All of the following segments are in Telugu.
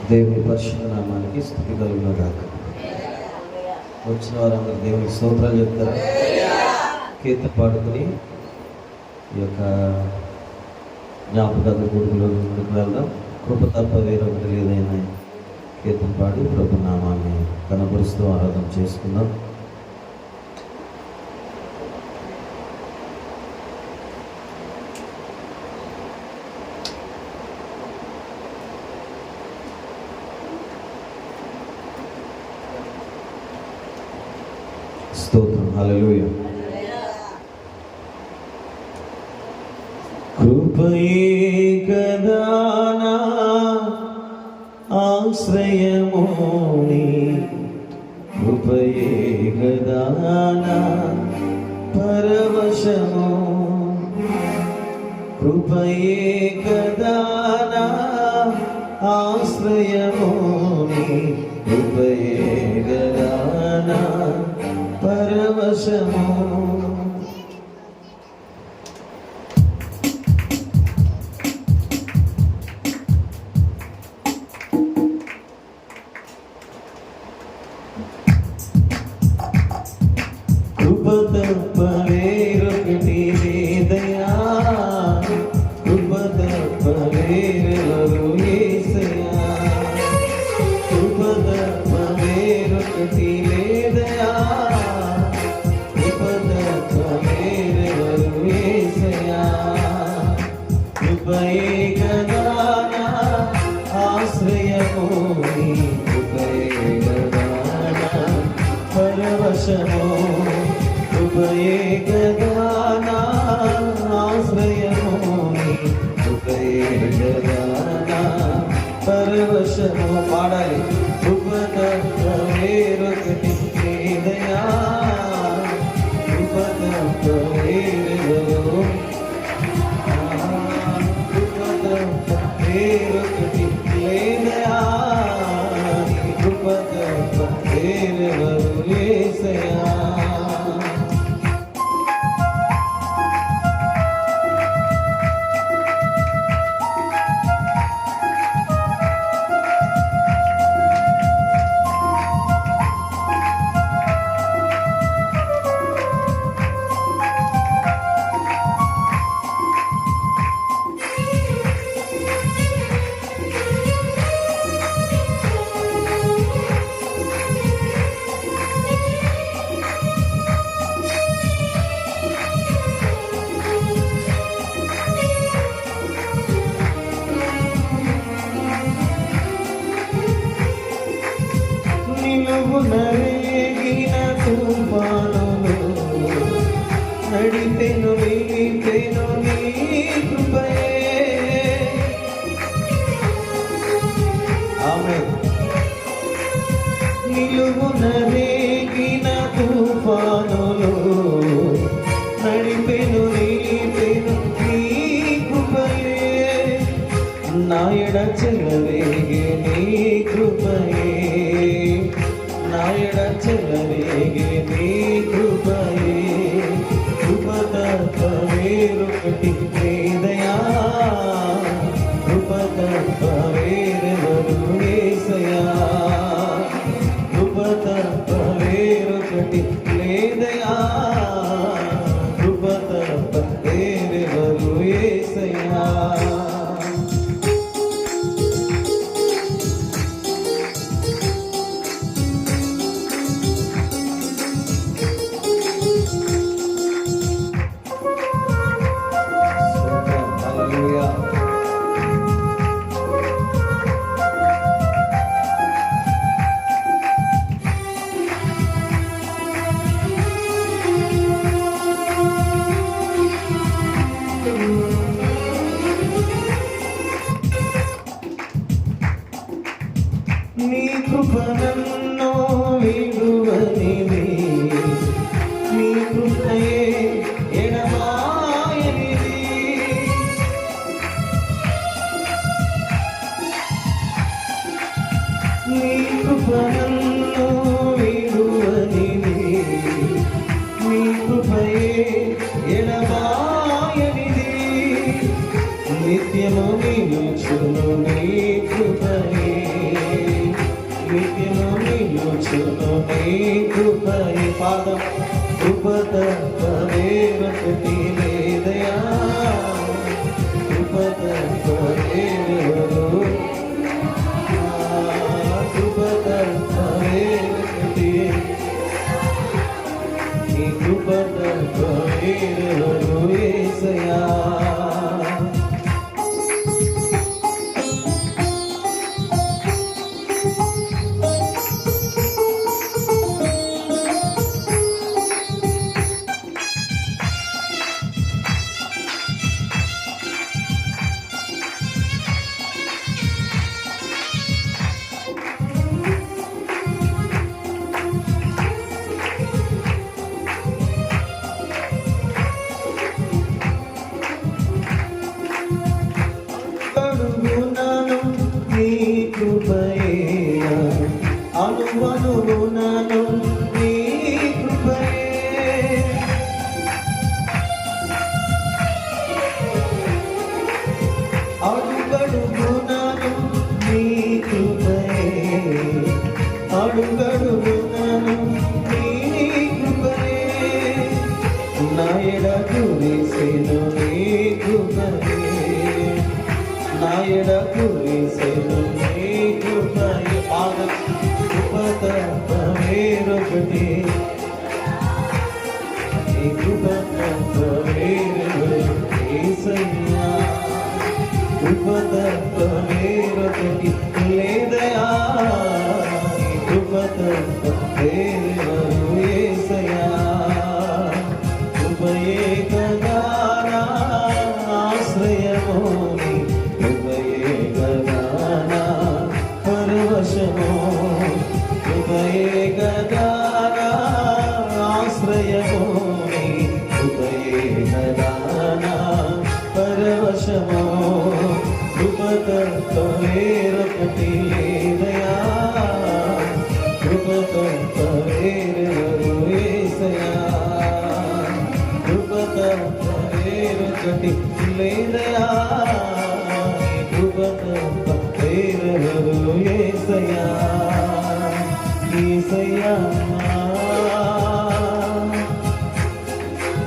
దేవుని పరిశుద్ధ నామానికి స్తుతి కలుగును గాక. వచ్చిన వారందరూ దేవునికి స్తోత్రాలు చెప్తారా? కీర్తన పాడుకుని ఈ యొక్క జ్ఞాపకాల గుడిలో ముందుకు వెళ్దాం. కృప తప్ప వేరొకటి లేదైనా కీర్తన పాడి ప్రభు నామాన్ని కనపరుస్తూ ఆరాధన చేసుకుందాం. స్తోత్రం. హల్లెలూయా. కృపయే కదా నా ఆశ్రయము, నీ కృపయే కదా నా పరవశము, కృపయే కదా నా ఆశ్రయము, నీ కృపయే కదా నా పరవశము. కృప తప్ప వేరొకటి లేదయా, కృప తప్ప వేరెవరు యేసయ్యా, కృప తప్ప వేరొకటి లేదయా, కృప తప్ప వేరెవరు యేసయ్యా, కృపయే కదా నా ఆశ్రయము, నీ కృపయే కదా నా పరవశము, కృపయే కదా నా ఆశ్రయము, నీ కృపయే కదా నా పరవశము. పాడాలి. కృప తప్ప వేరొకటి లేదయా, కృప తప్ప వేరెవరు, కృప తప్ప వేరొకటి లేదయా, కృప తప్ప వేరెవరు యేసయ్యా. నరేగిన తుఫానులో నడిపెను నిలిపెను నీ కృపయే. ఆమేన్. నిలువున రేగిన తుఫానులో నడిపెను నిలిపెను నీ కృపయే, నాయడ చెలవేగే నీ కృపయే, నాయడ చెలవేగే నీ కృపయే, కృప తప్ప వేరొకటి లేదయా, కృప తప్ప వేరెవరు యేసయ్యా, కృప తప్ప వేరొకటి లేదయా, కృప తప్ప వేరెవరు యేసయ్యా. నీ కృప నన్ను విడువనిది, నీ కృపయే ఎడబాయనిది, నీ కృప నన్ను విడువనిది, నీ కృపయే ఎడబాయనిది, నిత్యము నిలుచును నీ కృపయే, నీ కృపయే పాదం కృప తప్ప వేరొకటి లేదయా కృప తప్ప వేరెవరు కృప తప్ప వేరొకటి నీ కృప తప్ప వేరెవరు యేసయ్యా అనువనువునను నీ కృపయే అడుగడుగునను నీ కృపయే అడుగడుగునను నీ కృపయే నా ఎడకు వేసెను నీ కృపయే నా ఎడకు వేసెను నీ కృపయే పాదం తప్ప వేరొకటి నీ కృప తప్ప వేరొకటి యేసయ్యా కృప తప్ప వేరొకటి లేదయా నీ కృప తప్ప వేరెవరు యేసయ్యా కృపయే కదా నా ఆశ్రయము నీ కృపయే కదా నా పరవశము కృపయే కదా నా ఆశ్రయము నీ కృపయే కదా నా పరవశము కృప తప్ప వేరొకటి లేదయా కృప తప్ప వేరెవరు యేసయ్యా కృప తప్ప వేరొకటి లేదయా కృప తప్ప వేరెవరు యేసయ్యా యేసయ్యా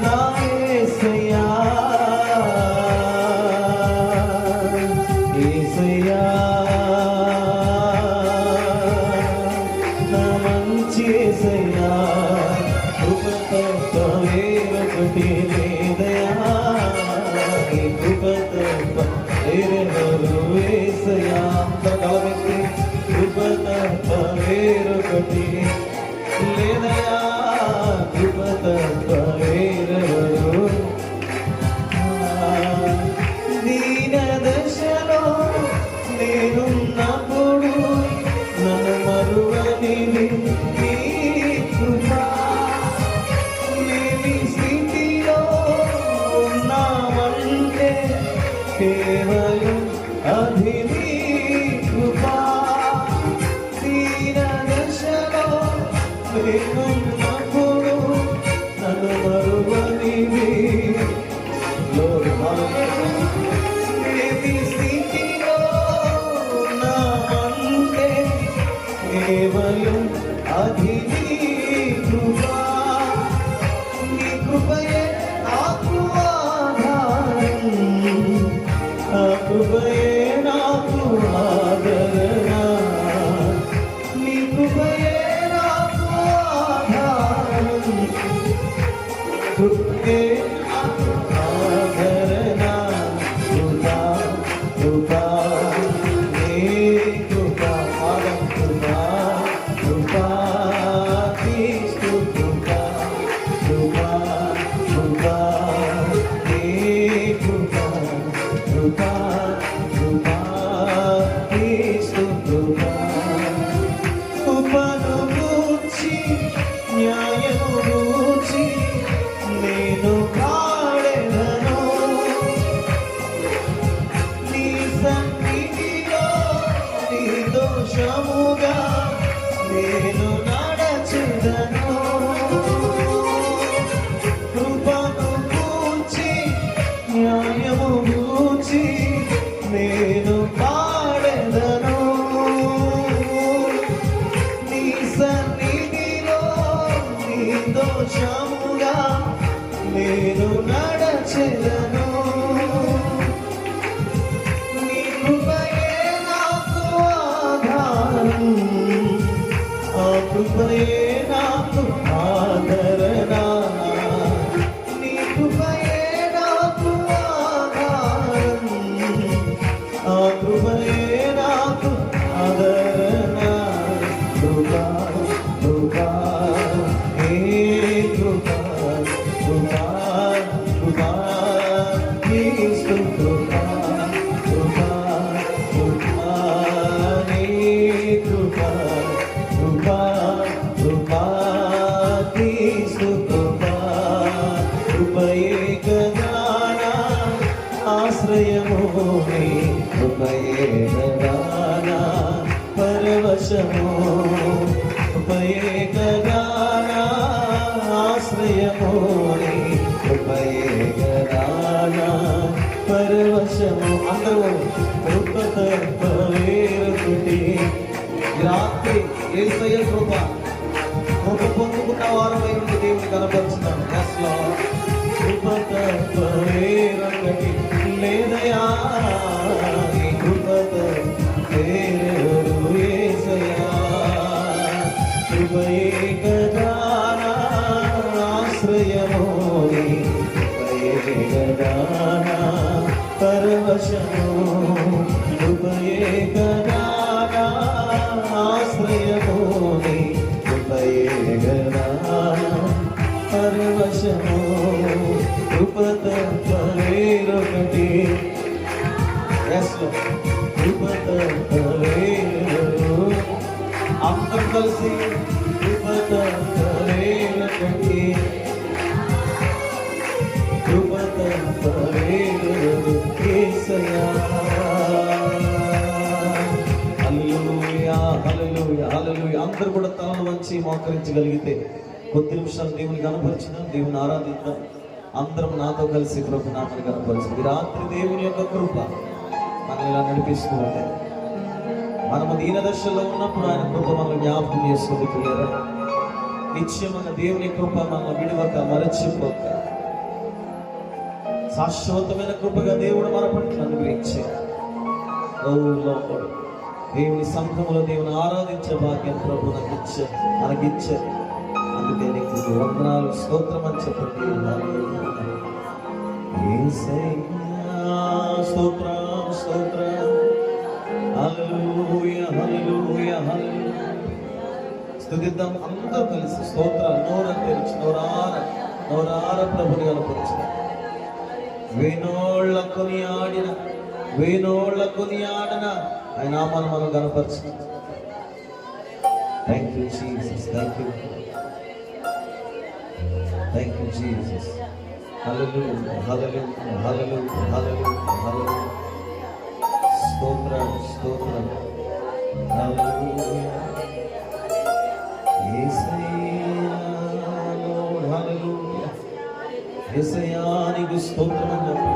నా యేసయ్యా యేసయ్యా నా మంచి యేసయ్యా కృప తప్ప వేరొకటి లేదయా కృప తప్ప వేరెవరు యేసయ్యా అంతకాలమెత్తి కృప తప్ప వేరొకటి లేదయా కృప తప్ప వేరెవరు దీన దశలో నేనున్నప్పుడు నన్ను మరువని నీ కృప లేని స్థితిలో ఉన్నామంటే కేవలం అది నీ కృప దీన దశలో నేనున్నప్పుడు నన్ను మరువని లేని స్థితిలో ఉన్నామంటే కేవలం అది నీ కృప నీ కృపయే నాకు ఆధారం ఆ కృపయే నాకు ఆదరణ నీ కృపయే నాకు ఆధారం కృపయే నాకు ఆదరణ కృపా కృపా నీ కృపా పాదం కృపా కృపా క్రీస్తు కృపా కృపా కృపా నీ కృపా కృపా కృపా క్రీస్తు కృపా కృపను గూర్చి న్యాయము గూర్చి నేను పాడెదను నీ సన్నిధిలో నిర్దోషముగా నేను నడచెదను కృపను గూర్చి న్యాయము గూర్చి నేను పాడెదను నీ సన్నిధిలో పరవశము కృపయే కదా నా ఆశ్రయము నీ కృపయే కదా నా పరవశము. అందరూ కృప తప్ప వేరొకటి. ఈ రాత్రి యేసయ్య కృప పొందుకున్న వారమై ఉండి దేవుని కనపరుచున్నాం. కృప తప్ప వేరొకటి లేదయా, నీ కృప వేరు యేసయ్యా. కృపయే కదా నా ఆశ్రయము నీ కృపయే కదా నా పరవశము కృపయే కదా నా ఆశ్రయము నీ కృపయే కదా పరవశము కృప తప్ప వేరొకటి. కృప తప్ప వేరు. అందరం కలిసి కృప తప్ప వేరొకటి. కృప తప్ప వేరు యేసయ్యా. హల్లెలూయా హల్లెలూయా హల్లెలూయా. అందరూ కూడా తలను వంచి మోకరించగలిగితే కొద్ది నిమిషాలు దేవుని కనపరిచినాం, దేవుని ఆరాధిద్దాం. అందరం నాతో కలిసి ప్రభు నామని కనపరిచింది. రాత్రి దేవుని యొక్క కృప మనల్ని ఇలా నడిపిస్తూ ఉంటాయి. మనము దీన దశలో ఉన్నప్పుడు ఆయన కృప మనల్ని జ్ఞాపకం చేసుకుంది. పిల్లరా, నిత్యమైన దేవుని కృప మనల్ని విడవక మరచిపోక శాశ్వతమైన కృపగా దేవుడు మన పట్ల అనుగ్రహించాడు. దేవుని సంఘములో దేవుని ఆరాధించే భాగ్యం ప్రభు మనకిచ్చారు. అందుకే నీకు వందనాలు స్తోత్రం అని చెప్పండి. స్తోత్రం స్తోత్రం. హల్లెలూయా హల్లెలూయా హల్లెలూయా. స్తుతిద్దాం అందరూ కలిసి స్తోత్రాలు నోరు తెరిచి నోరార ప్రభుని కనపరిచిన వేణోళ్ళ కొనియాడిన ఆయన నామాన్ని మనం కనపరిచిన. Thank you Jesus, thank you Jesus. Hallelujah hallelujah hallelujah hallelujah hallelujah. స్తోత్రం స్తోత్రం. హల్లెలూయా యేసయ్యా. హల్లెలూయా యేసయ్యా నీకు స్తోత్రం అని చెప్పు.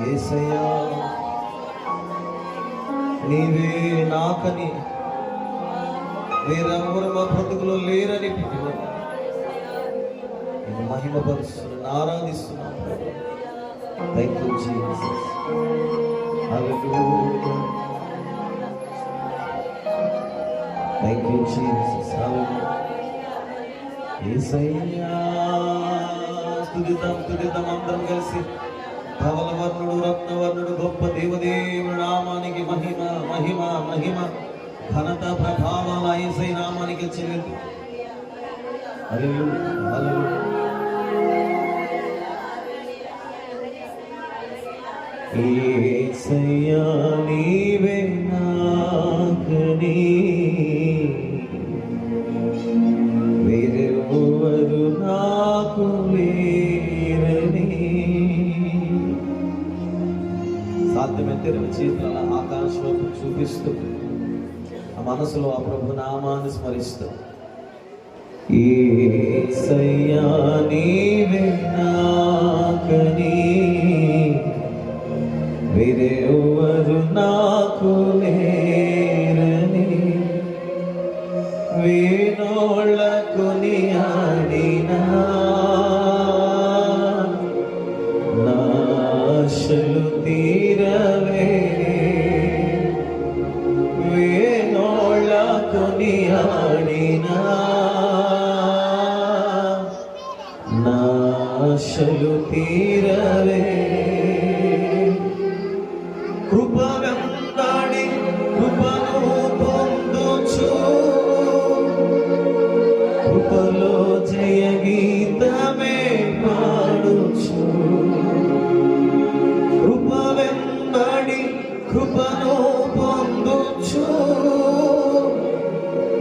యేసయ్యా నీవే నాకని వేరెవరు మా బ్రతుకులో లేరని నేను మహిమపరుస్తున్నాను, ఆరాధిస్తున్నాను. Thank you Jesus. Hallelujah thank you Jesus. Hallelujah యేసయ్యా. స్తుతిద్దాం అందరం కలిసి. ధవలవర్ణుడు రత్నవర్ణుడు గొప్ప దేవదేవుని నామానికి మహిమ మహిమ మహిమ ఘనత ప్రభావాల యేసయ్య నామానికి చెల్లింది. హల్లెలూయా హల్లెలూయా. యేసయ్యా నీవే నాకని వేరెవరు నాకు లేరని. సాధ్యమైతే రెండు చేతుల ఆకాశం వైపు చూపిస్తూ ఆ మనసులో ఆ ప్రభు నామాన్ని స్మరిస్తూ యేసయ్యా నీవే నాకని వేరెవరు నాకు లేరని వేణోళ్ళ కొనియాడినా నాశలు తీరవే వేణోళ్ళ కొనియాడినా నాశలు తీరవే కృప వెంబడి మహిమను పొందుచు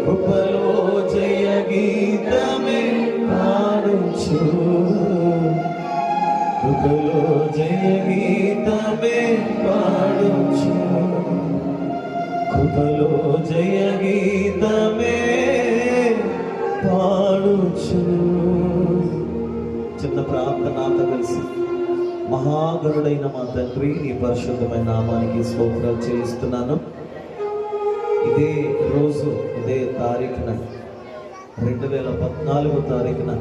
కృపలో జయ గీతమే పాడుచు కృపలో జయ గీతమే పాడుచు కృపలో జయ గీతమే పాడుచు. చిన్న ప్రార్థనతో కలిసి మహాగరుడైన మా తండ్రి, నీ పరిశుద్ధమైన నామానికి స్తోత్రాలు చెల్లిస్తున్నాను. ఇదే రోజు ఇదే తారీఖున 2014వ తారీఖున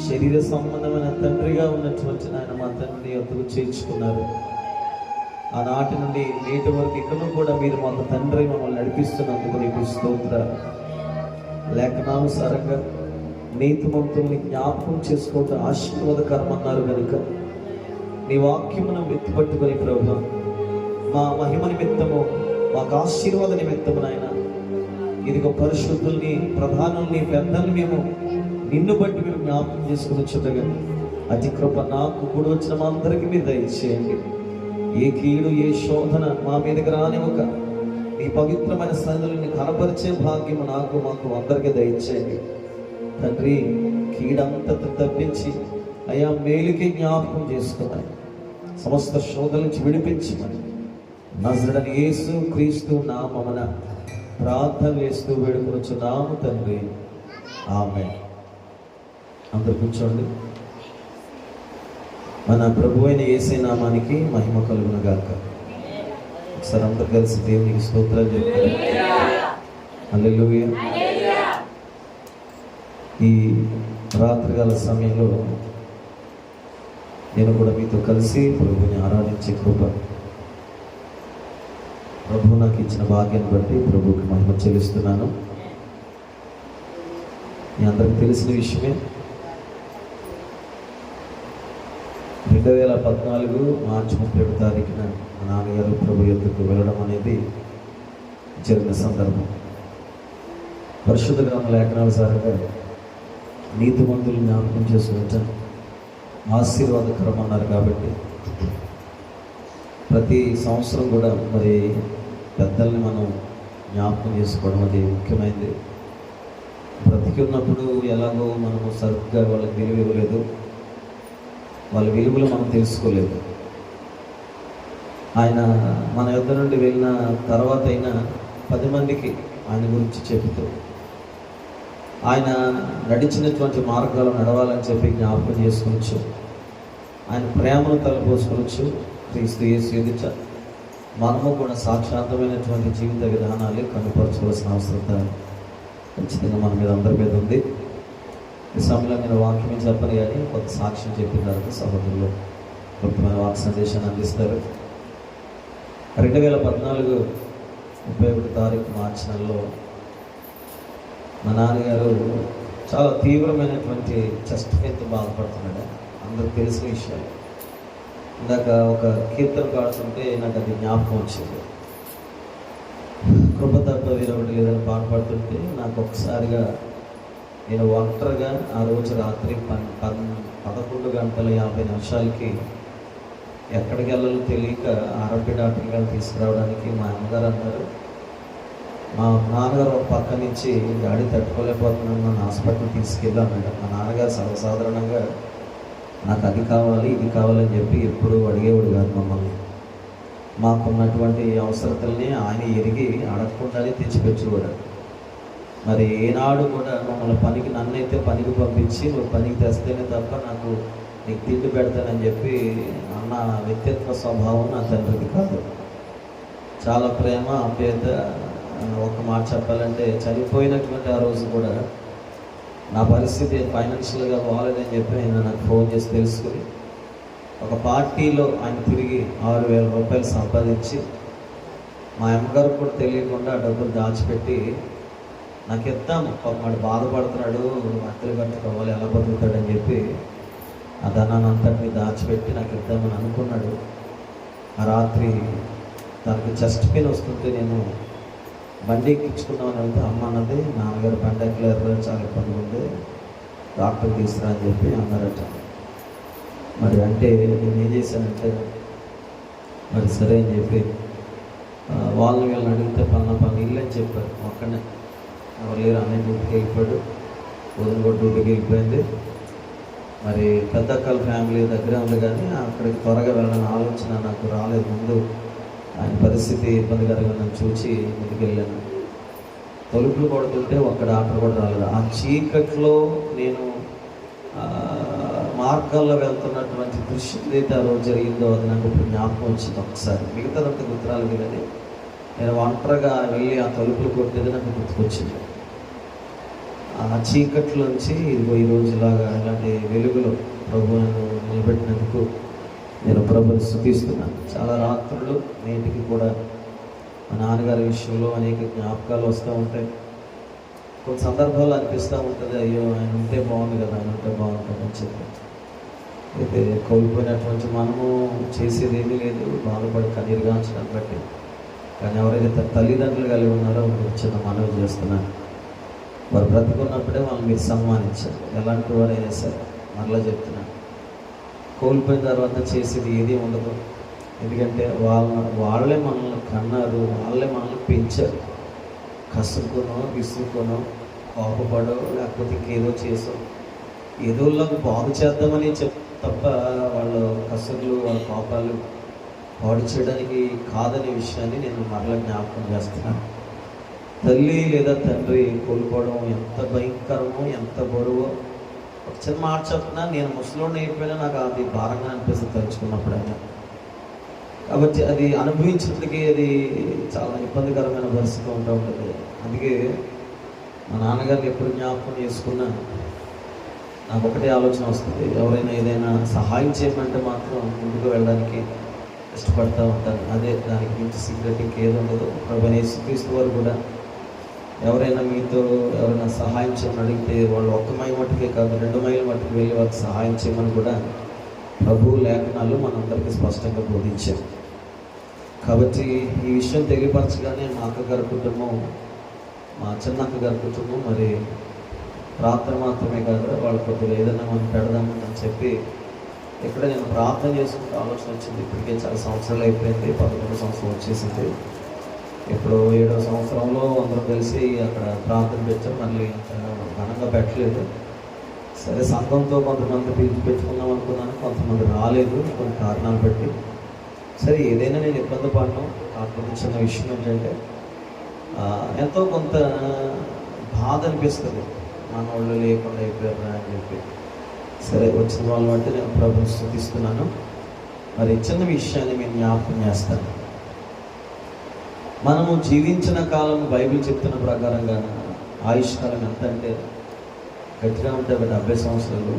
శరీర సంబంధమైన తండ్రిగా ఉన్నటువంటి నాయన మా తండ్రిని వద్దకు చేర్చుకున్నారు. ఆనాటి నుండి నేటి వరకు ఇక్కడ కూడా మీరు మా తండ్రి మమ్మల్ని నడిపిస్తున్నందుకు నీకు స్తోత్రాలు. లేఖనానుసారంగా నీతిమంతుల్ని జ్ఞాపకం చేసుకోవటం ఆశీర్వాదకరం అన్నారు కనుక నీ వాక్యమును ఎత్తుపట్టుకొని ప్రభువా, మా మహిమ నిమిత్తము, మాకు ఆశీర్వాద నిమిత్తము నాయన ఇదిగో పరిశుద్ధుల్ని, ప్రధానుల్ని, పెద్దల్ని మేము నిన్ను బట్టి మేము జ్ఞాపకం చేసుకుని వచ్చుటగా అతి కృప నాకు కూడా వచ్చిన మా అందరికీ మీరు దయచేయండి. ఏ కీడు ఏ శోధన మా మీదకి రానివ్వక నీ పవిత్రమైన సన్నిధిని కనపరిచే భాగ్యము నాకు మాకు అందరికీ దయచేయండి తండ్రి. కీడంతా తప్పించి అయా మేలుకి జ్ఞాపకం చేసుకున్నాయి, సమస్త శోధన నుంచి విడిపించమని నజరుడైన యేసు క్రీస్తు నామమున ప్రార్థన చేస్తూ వేడుకొనుచున్నాము తండ్రి, ఆమేన్. అందరూ కూర్చోండి. మన ప్రభు అయిన యేసే నామానికి మహిమ కలుగును గాక. ఒకసారి అందరూ కలిసి దేవునికి స్తోత్రాలు చెప్తారు. హల్లెలూయా. ఈ రాత్రికాల సమయంలో నేను కూడా మీతో కలిసి ప్రభుని ఆరాధించే కృప ప్రభు నాకు ఇచ్చిన భాగ్యాన్ని బట్టి ప్రభుకి మహిమ చెల్లిస్తున్నాను. మీ అందరికి తెలిసిన విషయమే, 2014 మార్చి 31వ తారీఖున మా నాన్నగారు ప్రభు యొద్దకు వెళ్ళడం అనేది జరిగిన సందర్భం. పరిశుద్ధ గ్రంథ లేఖనానుసారంగా నీతిమంతులు జ్ఞాపకం చేసుకుంటాం ఆశీర్వాదకరం అన్నారు కాబట్టి ప్రతి సంవత్సరం కూడా మరి పెద్దల్ని మనం జ్ఞాపకం చేసుకోవడం అది ముఖ్యమైనది. బ్రతికి ఉన్నప్పుడు ఎలాగో మనము సరిగ్గా వాళ్ళకి విలువ ఇవ్వలేదు, వాళ్ళ విలువలు మనం తెలుసుకోలేదు. ఆయన మన యొద్ద నుండి వెళ్ళిన తర్వాత అయినా 10 మందికి ఆయన గురించి చెబుతూ ఆయన నడిచినటువంటి మార్గాలు నడవాలని చెప్పి జ్ఞాపకం చేసుకోవచ్చు. ఆయన ప్రేమను తలపోసుకోవచ్చు. క్రీస్తు యేసు ఎదుట మనము కూడా సాక్షాత్తమైనటువంటి జీవిత విధానాలు కనుపరచవలసిన అవసరం ఖచ్చితంగా మన మీద అందరి మీద ఉంది. ఈ సమయంలో నేను వాక్యం చెప్పను కానీ కొంత సాక్ష్యం చెప్పిన తర్వాత సహోదరులు ముఖ్యమైన వాక్ సందేశాన్ని అందిస్తారు. 2014 31వ తారీఖు మార్చి నెలలో మా నాన్నగారు చాలా తీవ్రమైనటువంటి చెస్ట్ పెయిన్తో బాధపడుతున్నాడు. అందరూ తెలిసిన విషయాలు. ఇందాక ఒక కీర్తన పాడుతుంటే నాకు అది జ్ఞాపకం వచ్చింది. కృప తప్ప వేరొకటి లేదని పాడుతుంటే నాకు ఒకసారిగా నేను ఒంటరిగా ఆ రోజు రాత్రి 11 గంటల 50 నిమిషాలకి ఎక్కడికి వెళ్ళాలో తెలియక ఆర్ఎంపీ డాక్టర్ గారు తీసుకురావడానికి మా అమ్మగారు అన్నారు. మా నాన్నగారు ఒక పక్క నుంచి గాడి తట్టుకోలేకపోతున్నాను, నన్ను హాస్పిటల్ తీసుకెళ్ళి అన్నాడు. మా నాన్నగారు సర్వసాధారణంగా నాకు అది కావాలి ఇది కావాలని చెప్పి ఎప్పుడు అడిగేవాడు కాదు మమ్మల్ని. మాకున్నటువంటి అవసరతల్ని ఆయన ఎరిగి అడగకుండానే తెచ్చిపెట్టేవాడు. మరి ఏనాడు కూడా మమ్మల్ని పనికి, నన్నైతే పనికి పంపించి నువ్వు పనికి తెస్తేనే తప్ప నాకు నీకు తిండి పెడతానని చెప్పి అన్న వ్యక్తిత్వ స్వభావం నా తండ్రికి కాదు. చాలా ప్రేమ ఆప్యాయత. ఒక మాట చెప్పాలంటే చనిపోయినటువంటి ఆ రోజు కూడా నా పరిస్థితి ఫైనాన్షియల్గా బాగాలేదని చెప్పి ఆయన నాకు ఫోన్ చేసి తెలుసుకుని ఒక పార్టీలో ఆయన తిరిగి 6,000 రూపాయలు సంపాదించి మా అమ్మగారు కూడా తెలియకుండా డబ్బులు దాచిపెట్టి నాకు ఇద్దాము, వాడు బాధపడుతున్నాడు, అత్తలు కట్టుకోవాలి, ఎలా బతుకుతాడని చెప్పి ఆ ధనాన్ని అంతటిని దాచిపెట్టి నాకు ఇద్దామని అనుకున్నాడు. ఆ రాత్రి తనకి చెస్ట్ పెయిన్ వస్తుంటే నేను బండి ఎక్కించుకున్నామని వెళ్తే అమ్మ అన్నది, నాన్నగారు బండి ఎక్కలేరు, చాలా ఇబ్బంది ఉంది, డాక్టర్ తీసుకురా అని చెప్పి అన్నారట. మరి అంటే నేను ఏం చేశానంటే మరి సరే అని చెప్పి వాళ్ళని వీళ్ళని అడిగితే పని ఇల్లు అని చెప్పారు. ఒక్కనే ఎవరు లేరు, అన్నయ్య డ్యూటీకి వెళ్ళిపోయాడు, వదిన కూడా డ్యూటీకి వెళ్ళిపోయింది. మరి పెద్దక్కల ఫ్యామిలీ దగ్గరే ఉంది, కానీ అక్కడికి త్వరగా వెళ్ళాలని ఆలోచన నాకు రాలేదు. ముందు ఆయన పరిస్థితి ఇబ్బందికరంగా నన్ను చూసి ముందుకు వెళ్ళాను. తలుపులు కొడుతుంటే ఒక్క డాక్టర్ కూడా రాలేదు. ఆ చీకట్లో నేను మార్గాల్లో వెళ్తున్నటువంటి దృశ్యం ఏదైతే ఆ రోజు జరిగిందో అది నాకు ఇప్పుడు జ్ఞాపకం వచ్చింది ఒకసారి. మిగతాదంతా గుర్తురాలేదు, కానీ నేను ఒంటరిగా వెళ్ళి ఆ తలుపులు కొట్టేది నాకు గుర్తుకొచ్చింది. ఆ చీకట్లోంచి ఇదిగో ఈరోజులాగా ఇలాంటి వెలుగులో ప్రభు నన్ను నిలబెట్టినందుకు నేను ప్రభుని స్తుతిస్తున్నాను. చాలా రాత్రులు నేటికి కూడా మా నాన్నగారి విషయంలో అనేక జ్ఞాపకాలు వస్తూ ఉంటాయి. కొన్ని సందర్భాల్లో అనిపిస్తూ ఉంటుంది, అయ్యో ఆయన ఉంటే బాగుంది కదా, ఆయన ఉంటే బాగుంటుంది అని చెప్పి. అయితే కోల్పోయినటువంటి మనము చేసేది ఏమీ లేదు, బాధపడి కన్నీరుగాంచడం బట్టి. కానీ ఎవరైతే తల్లిదండ్రులు కలిగి ఉన్నారో చిన్న మనవి చేస్తున్నాను, వారు బ్రతికున్నప్పుడే వాళ్ళని మీరు సన్మానించారు. ఎలాంటి వారైనా సరే మరలా చెప్తున్నాను, కోల్పోయిన తర్వాత చేసేది ఏది ఉండదు. ఎందుకంటే వాళ్ళే మనల్ని కన్నారు, వాళ్ళే మనల్ని పెంచారు. కసురుకోనో విసురుకోనో కోపపడో లేకపోతే ఇంకేదో చేసో ఏదోళ్ళకు బాగు చేద్దామని తప్ప వాళ్ళ కసురులు వాళ్ళ కోపాలు పాడు చేయడానికి కాదనే విషయాన్ని నేను మరలా జ్ఞాపకం చేస్తున్నాను. తల్లి లేదా తండ్రి కోల్పోవడం ఎంత భయంకరమో, ఎంత బరువో. ఒక చిన్న మాట చెప్తున్నా, నేను ముసలోడిని అయిపోయినా నాకు అది భారంగా అనిపిస్తుంది తలుచుకున్నప్పుడైనా. కాబట్టి అది అనుభవించినప్పటికీ అది చాలా ఇబ్బందికరమైన పరిస్థితి ఉంటూ ఉంటుంది. అందుకే మా నాన్నగారిని ఎప్పుడు జ్ఞాపకం చేసుకున్నా నాకు ఒకటే ఆలోచన వస్తుంది, ఎవరైనా ఏదైనా సహాయం చేయమంటే మాత్రం ముందుకు వెళ్ళడానికి ఇష్టపడుతూ ఉంటాను. అదే దానికి మించి సీక్రెట్ ఇంకేది ఉండదు. ప్రభువైన యేసుక్రీస్తు వారు కూడా ఎవరైనా మీతో ఎవరైనా సహాయం చేయమని అడిగితే వాళ్ళు 1 మైలు మట్టుకే కాదు 2 మైళ్ళ మట్టుకు వెళ్ళి వాళ్ళకి సహాయం చేయమని కూడా ప్రభువు లేఖనాలు మనందరికీ స్పష్టంగా బోధించారు. కాబట్టి ఈ విషయం తెలియపరచగానే మా అక్కగారి కుటుంబం, మా చిన్నక్క గారి కుటుంబం మరి ప్రార్థన మాత్రమే కాదు, వాళ్ళ కొద్దిగా ఏదైనా మనం పెడదామని చెప్పి ఇక్కడ నేను ప్రార్థన చేసుకుంటే ఆలోచన వచ్చింది. ఇప్పటికే చాలా సంవత్సరాలు అయిపోయింది, 11వ సంవత్సరం వచ్చేసింది. ఇప్పుడు 7వ సంవత్సరంలో అందరం కలిసి అక్కడ ప్రార్థన పెట్టాం. మళ్ళీ ఘనంగా పెట్టలేదు. సరే, సంఘంతో కొంతమంది పిలిచి పెట్టుకుందాం అనుకున్నాను, కొంతమంది రాలేదు కొన్ని కారణాలు బట్టి. సరే, ఏదైనా నేను ఇబ్బంది పడను. కాకపోతే చిన్న విషయం ఏంటంటే ఎంతో కొంత బాధ అనిపిస్తుంది, మన వాళ్ళు లేకుండా అయిపోయారా అని చెప్పి. సరే, వచ్చిన వాళ్ళని బట్టి నేను ప్రభుని స్తుతిస్తున్నాను. మరి చిన్న విషయాన్ని నేను జ్ఞాపకం చేస్తాను. మనము జీవించిన కాలం బైబిల్ చెప్తున్న ప్రకారంగా ఆయుష్కాలం ఎంత అంటే గట్టిగా ఉంటే ఒక 70 సంవత్సరాలు,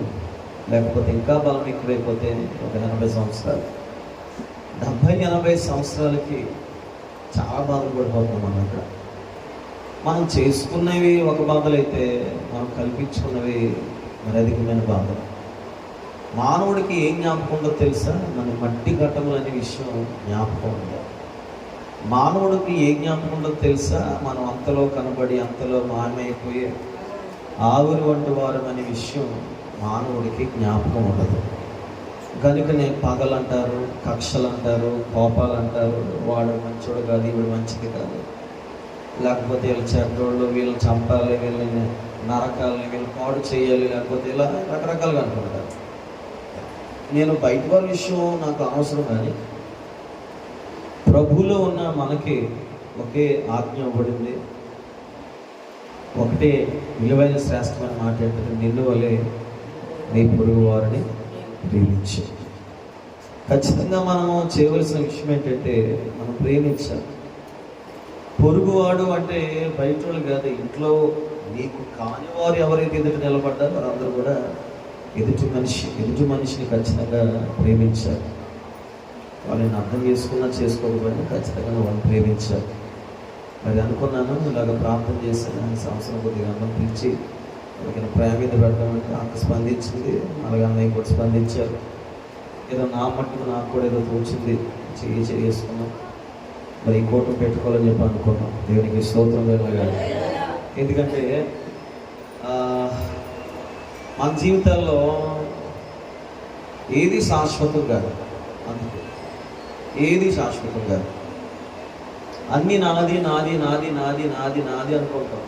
లేకపోతే ఇంకా బలం ఎక్కువైపోతే ఒక 80 సంవత్సరాలు. 70-80 సంవత్సరాలకి చాలా బాధలు పడిపోతున్నాం. మనం అక్కడ మనం చేసుకున్నవి ఒక బాధలైతే మనం కల్పించుకున్నవి మరి అధికమైన బాధలు. మానవుడికి ఏం జ్ఞాపకం ఉందో తెలుసా? మన మట్టి ఘట్టములు అనే విషయం జ్ఞాపకం ఉంది. మానవుడికి ఏ జ్ఞాపకం ఉందో తెలుసా? మనం అంతలో కనబడి అంతలో మాయమైపోయే ఆవిరి వంటి వారు అనే విషయం మానవుడికి జ్ఞాపకం ఉండదు. కనుకనే పగలు అంటారు, కక్షలు అంటారు, కోపాలు అంటారు. వాడు మంచోడు కాదు, వీడు మంచిది కాదు, లేకపోతే వీళ్ళు చెడ్డోళ్ళు, వీళ్ళని చంపాలి, వీళ్ళని నరకాలని, వీళ్ళు పాడు చేయాలి, లేకపోతే ఇలా రకరకాలుగా అనుకుంటారు. నేను బయట వారి విషయం నాకు అవసరం, కానీ ప్రభువులో ఉన్న మనకి ఒకే ఆజ్ఞ ఇవ్వబడింది. ఒకటే విలువైన శ్రేష్టమైన మాట ఏంటంటే, నిన్ను వలె నీ పొరుగు వారిని ప్రేమించు. ఖచ్చితంగా మనము చేయవలసిన విషయం ఏంటంటే మనం ప్రేమించాలి. పొరుగువాడు అంటే బయట వాళ్ళు కాదు, ఇంట్లో నీకు కాని వారు ఎవరైతే ఎదుటి నిలబడ్డారో వారందరూ కూడా ఎదుటి మనిషిని ఖచ్చితంగా ప్రేమించాలి. వాళ్ళని అర్థం చేసుకున్నా చేసుకోకపోయినా ఖచ్చితంగా వాళ్ళని ప్రేమించాలి. మరి అనుకున్నాను, ఇలాగ ప్రార్థన చేశాను. సంవత్సరం కొద్దిగా అన్నం పిలిచి వాళ్ళకి ప్రేమ మీద పెడతామంటే అక్క స్పందించింది, అలాగే అన్నయ్య కూడా స్పందించారు. ఏదో నా మట్టుకు నాకు కూడా ఏదో తోచింది, చేసుకున్నాం. మరి ఈ కోటం పెట్టుకోవాలని చెప్పి అనుకున్నాం. దేవునికి స్తోత్రం వెళ్ళగాలి. ఎందుకంటే మన జీవితాల్లో ఏది శాశ్వతం కాదు. అందుకే ఏది శాశ్వతం కాదు. అన్నీ నాది నాది నాది నాది నాది నాది అనుకుంటాం.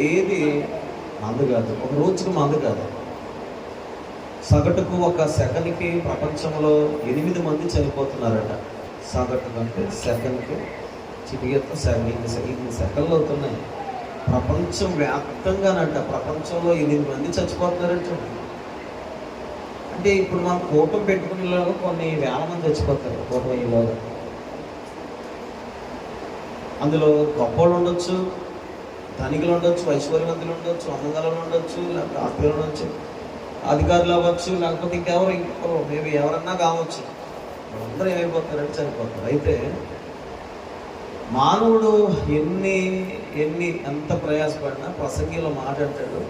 ఏది మందు కాదు, ఒక రోజుకి మందు కాదు. సగటుకు ఒక సెకండ్కి ప్రపంచంలో 8 మంది చనిపోతున్నారట. సగటుకు అంటే సెకండ్కి చిటికెత్త 8 సెకండ్లు అవుతున్నాయి. ప్రపంచం వ్యాప్తంగానంట ప్రపంచంలో 8 మంది చచ్చిపోతున్నారంట. అంటే ఇప్పుడు మనం కూటమి పెట్టుకునేలాగా కొన్ని వేల మంది చచ్చిపోతారు కూటమిలో. అందులో గొప్పలు ఉండొచ్చు, ధనికులు ఉండొచ్చు, ఐశ్వర్యవంతులు ఉండొచ్చు, అమ్మంగాలు ఉండొచ్చు, లేకపోతే ఆత్మీయులు ఉండొచ్చు, అధికారులు అవ్వచ్చు, లేకపోతే ఇంకో మేబీ ఎవరన్నా కావచ్చు. అందరూ ఏమైపోతారంటే చనిపోతారు. అయితే మానవుడు ఎంత ప్రయాసపడినా ప్రసంగిలో మాట అంటాడు,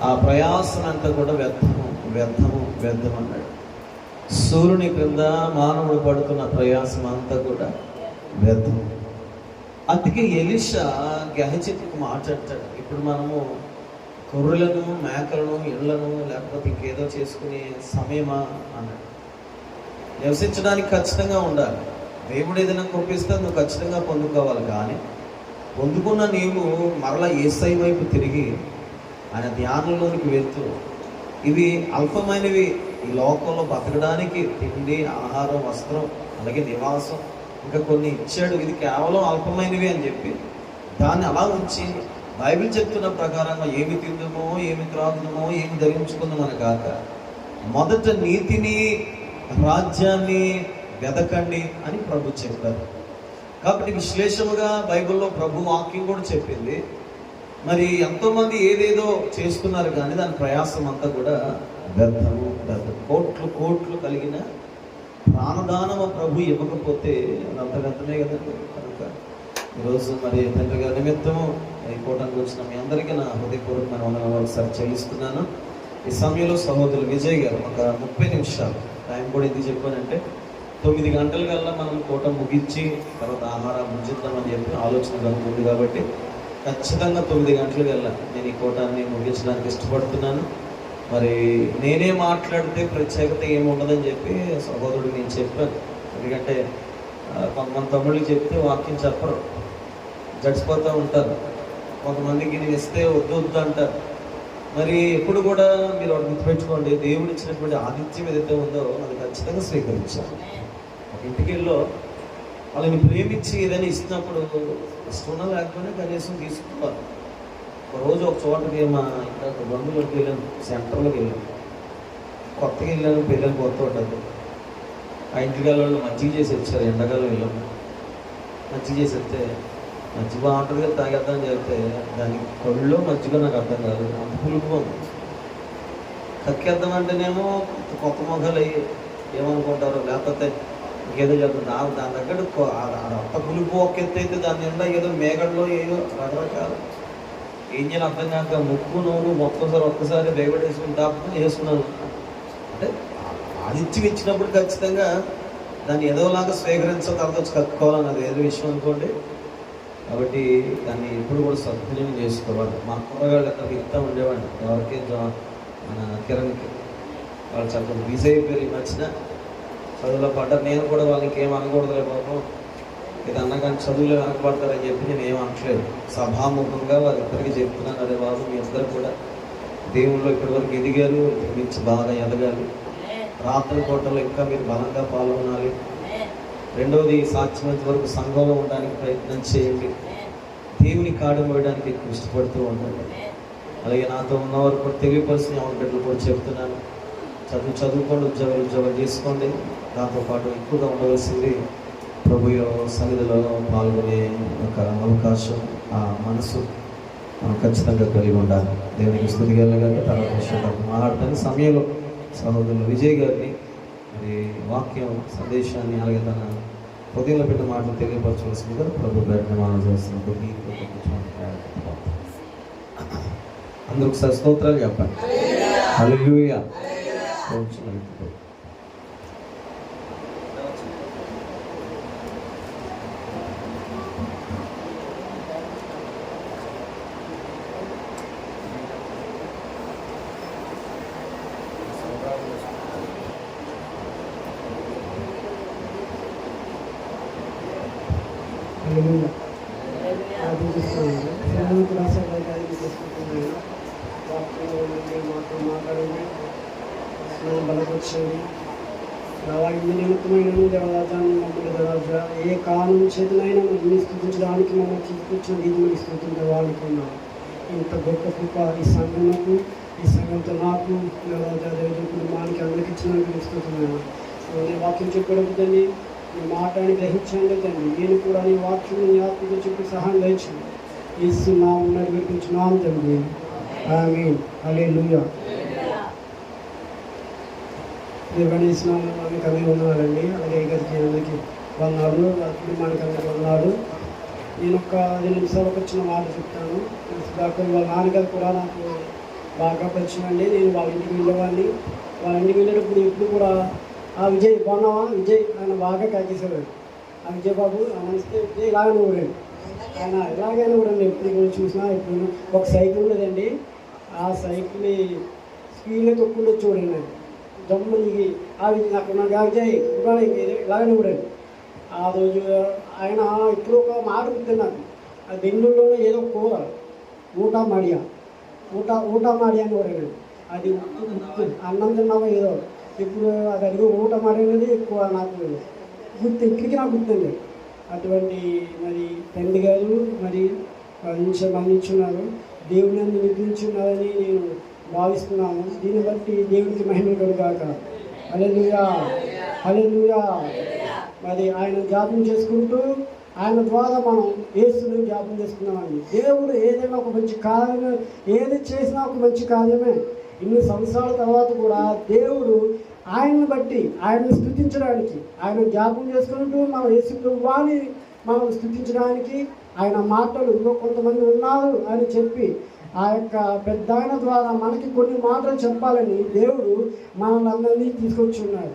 ఆ ప్రయాసం అంతా కూడా వ్యర్థము అన్నాడు. సూర్యుని క్రింద మానవుడు పడుతున్న ప్రయాసం అంతా కూడా వ్యర్థము. అందుకే ఎలీషా గెహజీకి మాట అంటాడు, ఇప్పుడు మనము గొర్రెలను, మేకలను, ఇళ్లను లేకపోతే ఇంకేదో చేసుకునే సమయమా అన్నాడు. నివసించడానికి ఖచ్చితంగా ఉండాలి. దేవుడు ఏదైనా కొప్పిస్తే నువ్వు ఖచ్చితంగా పొందుకోవాలి. కానీ పొందుకున్న నీవు మరలా యేసయ్య వైపు తిరిగి ఆయన ధ్యానంలోనికి వెళ్తూ, ఇవి అల్పమైనవి, ఈ లోకంలో బతకడానికి తిండి, ఆహారం, వస్త్రం, అలాగే నివాసం, ఇంకా కొన్ని ఇచ్చాడు, ఇది కేవలం అల్పమైనవి అని చెప్పి దాన్ని అలా ఉంచి బైబిల్ చెప్తున్న ప్రకారంగా ఏమి తిందుమో, ఏమి త్రాగుదమో, ఏమి ధరించుకుందామని కాక మొదట నీతిని, రాజ్యాన్ని వెతకండి అని ప్రభు చెప్పారు. కాబట్టి విశ్లేషముగా బైబిల్లో ప్రభు వాక్యం కూడా చెప్పింది. మరి ఎంతోమంది ఏదేదో చేస్తున్నారు కానీ దాని ప్రయాసం అంతా కూడా వ్యర్థము. కోట్లు కలిగిన ప్రాణదానము ప్రభు ఇవ్వకపోతే అదంత వ్యర్థమే కదండి. కనుక ఈరోజు మరి తండ్రి గారి నిమిత్తము ఈ కూటానికి వచ్చిన మీ అందరికీ నా హృదయపూర్వకమైన వందనాలు ఒకసారి చెల్లిస్తున్నాను. ఈ సమయంలో సహోదరులు విజయ్ గారు ఒక 30 నిమిషాలు టైం కూడా ఎందుకు చెప్పానంటే 9 గంటల కల్లా మనం కూట ముగించి తర్వాత ఆహారం ముగిద్దామని చెప్పి ఆలోచన ఉంది. కాబట్టి ఖచ్చితంగా 9 గంటల కల్లా నేను ఈ కూటాన్ని ముగించడానికి ఇష్టపడుతున్నాను. మరి నేనే మాట్లాడితే ప్రత్యేకత ఏముండదని చెప్పి సహోదరుడు నేను చెప్పాను. ఎందుకంటే కొంతమంది తమ్ముళ్ళకి చెప్తే వాక్యం చెప్పరు, జడిసిపోతూ ఉంటారు. కొంతమందికి నేను ఇస్తే వద్దు అంటారు. మరి ఎప్పుడు కూడా మీరు గుర్తుపెట్టుకోండి, దేవుడు ఇచ్చినటువంటి ఆతిథ్యం ఏదైతే ఉందో అది ఖచ్చితంగా స్వీకరించాలి. ఒక ఇంటికిలో వాళ్ళని ప్రేమించి ఏదైనా ఇచ్చినప్పుడు ఇష్టం లేకపోయినా కనీసం తీసుకోవాలి. ఒకరోజు ఒక చోటకి మా ఇంకా బంధువులకు వెళ్ళాను, సెంటర్లోకి వెళ్ళాను, కొత్తగా వెళ్ళాను, పిల్లలు కొత్త ఉంటుంది. ఆ ఇంటికి వాళ్ళు మజ్జిగ చేసి వచ్చారు. ఎండాకాలం వెళ్ళాము, మజ్జిగ చేసి వస్తే మజ్జిగ బాగుంటుంది కదా తాగేద్దామని చెప్తే దానికి కొళ్ళో మజ్జిగ నాకు అర్థం కాదు, అంత పులుపు ఉంది. కక్కేద్దామంటేనేమో కొత్త మొఖాలు అయ్యి ఏమనుకుంటారు, లేకపోతే ఇంకేదో చెప్తుంది. దాని దగ్గర అంత పులుపు ఒక ఎత్తు అయితే దాని నిండా ఏదో మేఘల్లో ఏదో రకరకాలు ఏం చేయాలి అర్థం కాక ముక్కు నోరు ఒక్కసారి బేగడ వేసుకుని దాపుకుని వేసుకున్నాను. అంటే ఆతిథ్యం ఇచ్చినప్పుడు ఖచ్చితంగా దాన్ని ఏదోలాగా స్వీకరించాలి, తర్వాత వచ్చి కట్టుకోవాలన్నది ఏదో విషయం అనుకోండి. కాబట్టి దాన్ని ఎప్పుడు కూడా సద్వినియోగం చేసుకోవాలి. మా కూరగాయలు అక్కడ ఇస్తూ ఉండేవాడిని ఎవరికి, మన కిరణ్కి. వాళ్ళు చాలా బిజీ అయిపోయి మధ్యన చదువులో పడ్డారు. నేను కూడా వాళ్ళకి ఏం అనకూడదులే బాబు, ఇది అన్న కానీ చదువులో వెనకబడతారని చెప్పి నేను ఏం అనట్లేదు. సభాముఖంగా వాళ్ళిద్దరికి చెప్తున్నాను, అదే బాబు మీ ఇద్దరు కూడా దేవుళ్ళు ఇప్పటి వరకు ఎదిగారు, మించి బాగా ఎదగాలి, రాత్రి పూటలో ఇంకా మీరు బలంగా పాల్గొనాలి. రెండవది సాధ్యమైనంత వరకు సంఘంలో ఉండడానికి ప్రయత్నం చేయండి, దేవుని కాడు మోయడానికి ఎక్కువ ఇష్టపడుతూ ఉండండి. అలాగే నాతో ఉన్నవారు కూడా తెలియపరిచిన బిడ్డలు కూడా చెప్తున్నాను, చదువుకోండి, ఉద్యోగాలు చేసుకోండి. దాంతోపాటు ఎక్కువగా ఉండవలసింది ప్రభు సన్నిధిలో పాల్గొనే ఒక అవకాశం, ఆ మనసు మనం ఖచ్చితంగా కలిగి ఉండాలి. దేవునికి స్తుతి కలగాలి. తర్వాత మాట్లాడతాను సమయంలో సహోదరులు విజయ్ గారిని మరి వాక్యం సందేశాన్ని అలాగే తన హృదయంలో పెట్టిన మాటలు తెలియపరచవలసిందిగా ప్రభు గారిని మనం చేస్తున్నప్పుడు అందరూ ఒకసారి స్తోత్రాలు చెప్పండి. హల్లెలూయా. మాట్లాడండి, బలపరచండి. ఇందు నిమిత్తమైన దేవరాజాన్ని మమ్మల్ని దేవరాజా ఏ కాలం చేతులైనా మమ్మల్ని స్థుతించడానికి మమ్మల్ని తీసుకొచ్చిన దీన్ని స్థుతించడానికి ఉన్నాం. ఇంత గొప్ప కృప ఈ సంఘంకు, ఈ సంఘంతో నాకు దేవరాజా దేవుడి కుటుంబానికి అందరికి ఇచ్చినందుకు స్థుతున్నాను. నీ వాక్యం చెప్పడం తండ్రి, నీ మాటని గ్రహించండి తండ్రి. నేను కూడా నీ వాక్యం నీ ఆత్మతో చెప్పి సహాయం దయచండి. ఇస్తున్నాము నడిపించున్నాను తండ్రి. ఆమేన్. హల్లెలూయా. నిర్వహిస్తున్నాము మనకి అన్నీ ఉన్నారండి. అలాగే గదికి అందరికీ వందాడు, కుటుంబానికి అందరికీ వందాడు. నేను ఒక 2 నిమిషాలకు వచ్చిన మాట చెప్తాను. డాక్టర్ వాళ్ళ నాన్నగారు కూడా నాకు బాగా పరిచయం అండి. నేను వాళ్ళ ఇంటికి వెళ్ళేవాడిని. వాళ్ళ ఇంటికి వెళ్ళేటప్పుడు ఎప్పుడు కూడా ఆ విజయ్ బాగున్నావా విజయ్ ఆయన బాగా కాకేసేవాడు. ఆ విజయ్ బాబు నమస్తే విజయ్ ఇలాగనే ఊరండి. ఆయన ఇలాగైనా ఊరండి. ఎప్పుడు చూసినా ఎప్పుడు ఒక సైకిల్ ఉండదండి. ఆ సైకిల్ స్పీడ్గా తొక్కుండా చూడండి. దమ్మునికి అవి నాకు విజయ్ ఇలాగనే ఊరండి. ఆ రోజు ఆయన ఇప్పుడు ఒక మాట ఉంటుంది నాకు. ఆ బెంగళూరులోనే ఏదో కూర ఊటా మాడియా అని ఊరండి. అది అన్నం తిన్నామో ఏదో ఇప్పుడు అది అడిగి ఊట మాడినది ఎక్కువ నాకు గుర్తు, ఇక్కడికి నాకు గుర్తుంది. అటువంటి మరి తండ్రి గారు మరి మంచిగా మరణించున్నారు. దేవుని నిద్రించున్నారని నేను భావిస్తున్నాను. దీన్ని బట్టి దేవుడికి మహిమ కలుగాక. హల్లెలూయా, హల్లెలూయా. మరి ఆయన జ్ఞాపకం చేసుకుంటూ ఆయన ద్వారా మనం యేసుని జ్ఞాపకం చేసుకున్నామని. దేవుడు ఏదైనా ఒక మంచి కార్యం, ఏది చేసినా ఒక మంచి కార్యమే. ఇన్ని సంవత్సరాల తర్వాత కూడా దేవుడు ఆయన్ని బట్టి ఆయన్ని స్తుతించడానికి, ఆయన జ్ఞాపకం చేసుకుంటూ మనం యేసు ప్రభువుని మనం స్తుతించడానికి ఆయన మాటలు ఇంకో కొంతమంది ఉన్నారు అని చెప్పి ఆ యొక్క పెద్ద ఆయన ద్వారా మనకి కొన్ని మాటలు చెప్పాలని దేవుడు మనల్ని అందరినీ తీసుకొచ్చున్నాడు.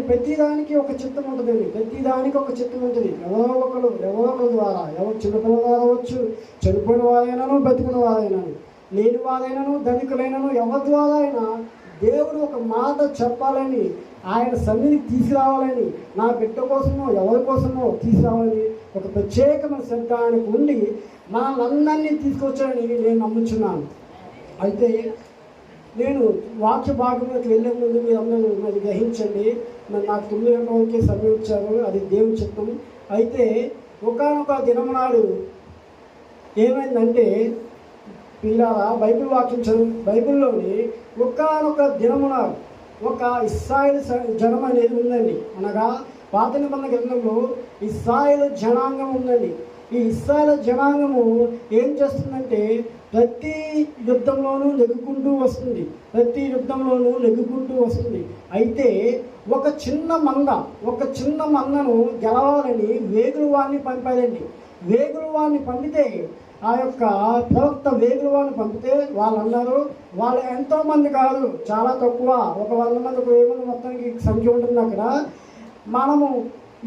ప్రతిదానికి ఒక చిత్తం ఉంటుందండి. ప్రతిదానికి ఒక చిత్తం ఉంటుంది. ఎవరో ఒకరు ద్వారా, ఎవరు చిన్నపిల్లల ద్వారా అవ్వచ్చు, చనిపోయిన వారైనాను, బతికిన వారైనాను, లేని వారైనాను, ధనికులైనను, ఎవరి ద్వారా అయినా దేవుడు ఒక మాట చెప్పాలని, ఆయన సన్నిధికి తీసుకురావాలని, నా బిడ్డ కోసమో ఎవరి కోసమో తీసుకురావాలని ఒక ప్రత్యేకమైన శ్రద్ధ ఆయనకు ఉండి మనల్ని తీసుకొచ్చాడని నేను నమ్ముచున్నాను. అయితే నేను వాక్య భాగంలోకి వెళ్ళే ముందు మీరు అందరూ మరి గ్రహించండి. మరి నాకు 9 గంటల వరకే సమయం ఇచ్చారు, అది దేవుని చిత్తం. అయితే ఒకానొక దినం నాడు ఏమైందంటే పిల్లారా, బైబిల్ వాక్యం చదువు, బైబిల్లోని ఒకానొక దినమున ఒక ఇశ్రాయేలు జనం అనేది ఉందండి. అనగా పాత నిబంధన గ్రంథంలో ఇశ్రాయేలు జనాంగం ఉందండి. ఈ ఇశ్రాయేలు జనాంగము ఏం చేస్తుందంటే ప్రతి యుద్ధంలోనూ నెగ్గుకుంటూ వస్తుంది. అయితే ఒక చిన్న మందను గెలవాలని వేగులు వాడిని పంపారండి. వేగులు వాడిని పంపితే ఆ యొక్క ప్రవక్త వేగులు వాడిని పంపితే వాళ్ళు అన్నారు, వాళ్ళు ఎంతోమంది కాదు, చాలా తక్కువ, ఒక 100 మంది, 1000 మంది మొత్తానికి సంఖ్య ఉంటుంది. అక్కడ మనము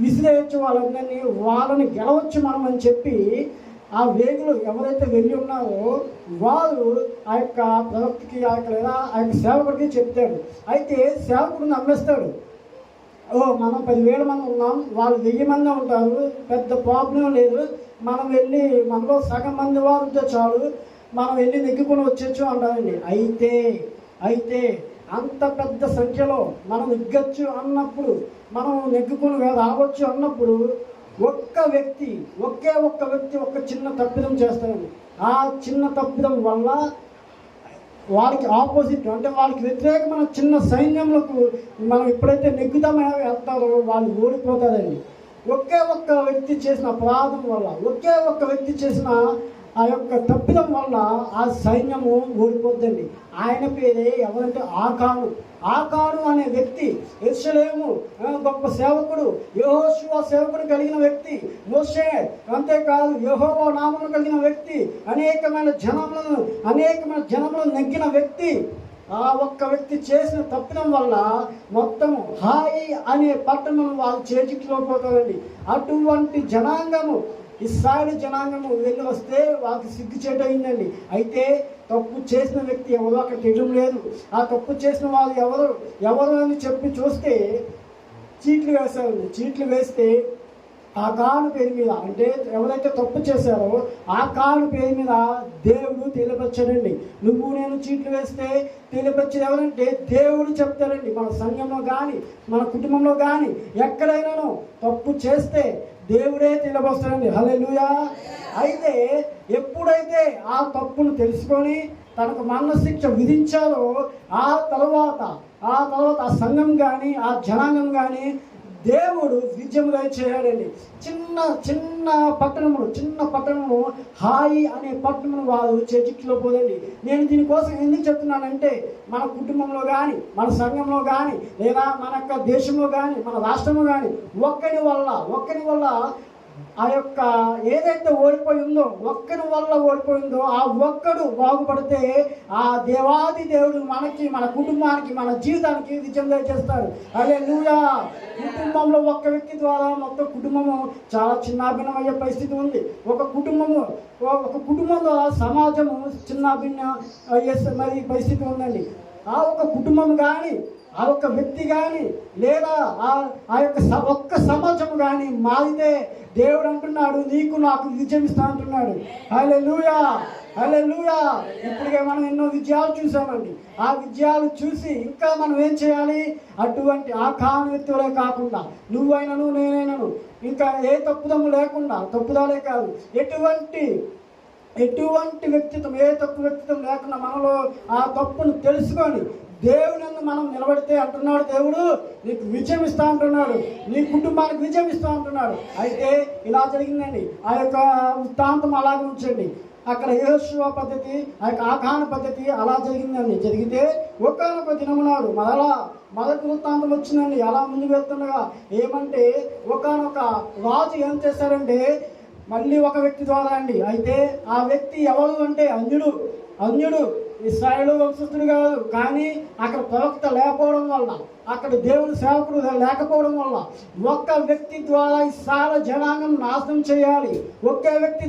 విసిరేయచ్చు వాళ్ళందరినీ, వాళ్ళని గెలవచ్చు మనం అని చెప్పి ఆ వేగులు ఎవరైతే వెళ్ళి ఉన్నారో వాళ్ళు ఆ యొక్క ప్రవక్తకి లేదా ఆ యొక్క సేవకుడికి చెప్తాడు. అయితే సేవకుడు నమ్మేస్తాడు. మనం 10,000 మంది ఉన్నాం, వాళ్ళు 1000 మంది ఉంటారు, పెద్ద ప్రాబ్లం లేదు, మనం వెళ్ళి మనలో సగం మంది వారు ఉంటే చాలు, మనం వెళ్ళి నెగ్గుకొని వచ్చేచ్చు అంటారండి. అయితే అంత పెద్ద సంఖ్యలో మనం నెగ్గచ్చు అన్నప్పుడు, మనం నెగ్గుకొని రావచ్చు అన్నప్పుడు ఒక్క వ్యక్తి ఒక చిన్న తప్పిదం చేస్తారండి. ఆ చిన్న తప్పిదం వల్ల వాళ్ళకి ఆపోజిట్, అంటే వాళ్ళకి వ్యతిరేకమైన చిన్న సైన్యంలోకి మనం ఎప్పుడైతే నెగ్గుతామో వెళ్తారో వాళ్ళు ఓడిపోతారండి. ఒక్క వ్యక్తి చేసిన అపరాధం వల్ల, ఒక్క వ్యక్తి చేసిన ఆ యొక్క తప్పిదం వల్ల ఆ సైన్యము ఓడిపోద్దండి. ఆయన పేరే ఎవరంటే ఆకాను అనే వ్యక్తి. యెరూషలేము గొప్ప సేవకుడు, యెహోషువ సేవకుడు కలిగిన వ్యక్తి, మోషే అంతేకాదు యెహోవా నామమును కలిగిన వ్యక్తి, అనేకమైన జనములను నెగ్గిన వ్యక్తి. ఆ ఒక్క వ్యక్తి చేసిన తప్పిదం వల్ల మొత్తం హాయి అనే పట్టణం వాళ్ళ చేజిలో పోతుందండి. అటువంటి జనాంగము, ఇశ్రాయేలు జనాంగము వెళ్ళి వస్తే వాళ్ళకి సిగ్గుచేటు అయిందండి. అయితే తప్పు చేసిన వ్యక్తి ఎవరో అక్కడ తెలియడం లేదు. ఆ తప్పు చేసిన వాళ్ళు ఎవరు అని చెప్పి చూస్తే చీట్లు వేస్తారండి. చీట్లు వేస్తే ఆ కాను పేరు మీద, అంటే ఎవరైతే తప్పు చేశారో ఆ కాను పేరు మీద దేవుడు తెలియపరచాడండి. నువ్వు నేను చీట్లు వేస్తే తెలియపరిచేది ఎవరంటే దేవుడు చెప్తారండి. మన సంఘంలో కానీ మన కుటుంబంలో కానీ ఎక్కడైనాను తప్పు చేస్తే దేవుడే తెలియపరుస్తాడండి. హల్లెలూయా. అయితే ఎప్పుడైతే ఆ తప్పును తెలుసుకొని తనకు మరణశిక్ష విధించారో ఆ తర్వాత ఆ సంఘం కానీ ఆ జనాంగం కానీ దేవుడు విజయముగా చేయాడండి. చిన్న పట్టణము హాయి అనే పట్టణము వారు చర్చిలో పోదండి. నేను దీనికోసం ఎందుకు చెప్తున్నానంటే మన కుటుంబంలో కానీ మన సంఘంలో కానీ లేదా మన యొక్క దేశంలో కానీ మన రాష్ట్రంలో కానీ ఒక్కని వల్ల ఆ యొక్క ఏదైతే ఓడిపోయిందో ఒక్కడి వల్ల ఓడిపోయిందో ఆ ఒక్కడు బాగుపడితే ఆ దేవాది దేవుడు మనకి మన కుటుంబానికి మన జీవితానికి విజయం చేస్తాడు. హల్లెలూయా. కుటుంబంలో ఒక్క వ్యక్తి ద్వారా మొత్తం కుటుంబము చాలా చిన్నాభిన్నమయ్యే పరిస్థితి ఉంది. ఒక కుటుంబం ద్వారా సమాజము చిన్నాభిన్న అయ్యే మరి పరిస్థితి ఉందండి. ఆ ఒక కుటుంబం కానీ ఆ ఒక్క వ్యక్తి కానీ లేదా ఆ యొక్క ఒక్క సమాజం కానీ మారితే దేవుడు అంటున్నాడు నీకు నాకు విజయం ఇస్తా అంటున్నాడు. హల్లెలూయా. హల్లెలూయా. ఇప్పటికే మనం ఎన్నో విజయాలు చూసామండి. ఆ విజయాలు చూసి ఇంకా మనం ఏం చేయాలి? అటువంటి ఆ కాని వ్యక్తులే కాకుండా నువ్వైనను నేనైనను ఇంకా ఏ తప్పుదాలే కాదు ఎటువంటి వ్యక్తిత్వం ఏ తప్పు వ్యక్తిత్వం లేకుండా మనలో ఆ తప్పును తెలుసుకొని దేవుని మనం నిలబడితే అంటున్నాడు దేవుడు నీకు విజయం ఇస్తా అంటున్నాడు, నీ కుటుంబానికి విజయం ఇస్తా అంటున్నాడు. అయితే ఇలా జరిగిందండి. ఆ యొక్క వృత్తాంతం అలాగే ఉంచండి. అక్కడ యెహోషువ పద్ధతి ఆ యొక్క ఆకాన పద్ధతి అలా జరిగిందండి. జరిగితే ఒకానొక దినమునాడు మొదటి వృత్తాంతం వచ్చిందండి. అలా ముందు వెళ్తుండగా ఏమంటే ఒకానొక రాజు ఏం చేశారంటే మళ్ళీ ఒక వ్యక్తి ద్వారా అండి. అయితే ఆ వ్యక్తి ఎవరు అంటే అన్యుడు ఇశ్రాయేలు వంశస్థుడు కాదు. కానీ అక్కడ ప్రవక్త లేకపోవడం వల్ల అక్కడ దేవుని సేవకుడు లేకపోవడం వల్ల ఒక్క వ్యక్తి ద్వారా ఇశ్రాయేలు జనాంగం నాశనం చేయాలి. ఒకే వ్యక్తి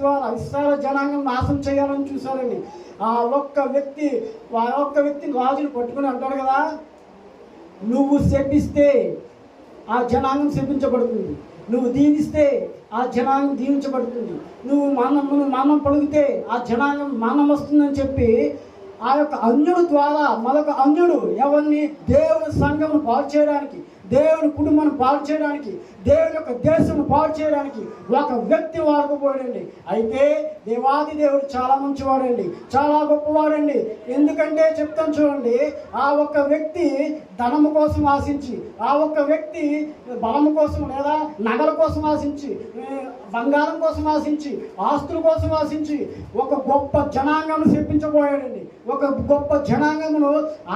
ద్వారా ఇశ్రాయేలు జనాంగం నాశనం చేయాలని చూశారండి. ఆ ఒక్క వ్యక్తి రాజును పట్టుకుని అంటాడు కదా, నువ్వు శపిస్తే ఆ జనాంగం శపించబడుతుంది, నువ్వు దీవిస్తే ఆ జనాంగం దీవించబడుతుంది, నువ్వు మరణం పలికితే ఆ జనాంగం మరణం వస్తుందని చెప్పి ఆ యొక్క అన్యుడు ద్వారా మరొక అన్యుడు ఎవరిని దేవుని సంఘం పాడు చేయడానికి, దేవుని కుటుంబాన్ని పాడు చేయడానికి, దేవుని యొక్క దేశం పాడు చేయడానికి ఒక వ్యక్తి వాడుకోపోయాడండి. అయితే దేవాది దేవుడు చాలా మంచివాడండి, చాలా గొప్పవాడండి. ఎందుకంటే చెప్తాను చూడండి, ఆ ఒక్క వ్యక్తి ధనము కోసం ఆశించి, ఆ ఒక్క వ్యక్తి బలము కోసం లేదా నగల కోసం ఆశించి, బంగారం కోసం ఆశించి, ఆస్తుల కోసం ఆశించి ఒక గొప్ప జనాంగం శపించబోయాడండి. ఒక గొప్ప జనాంగమును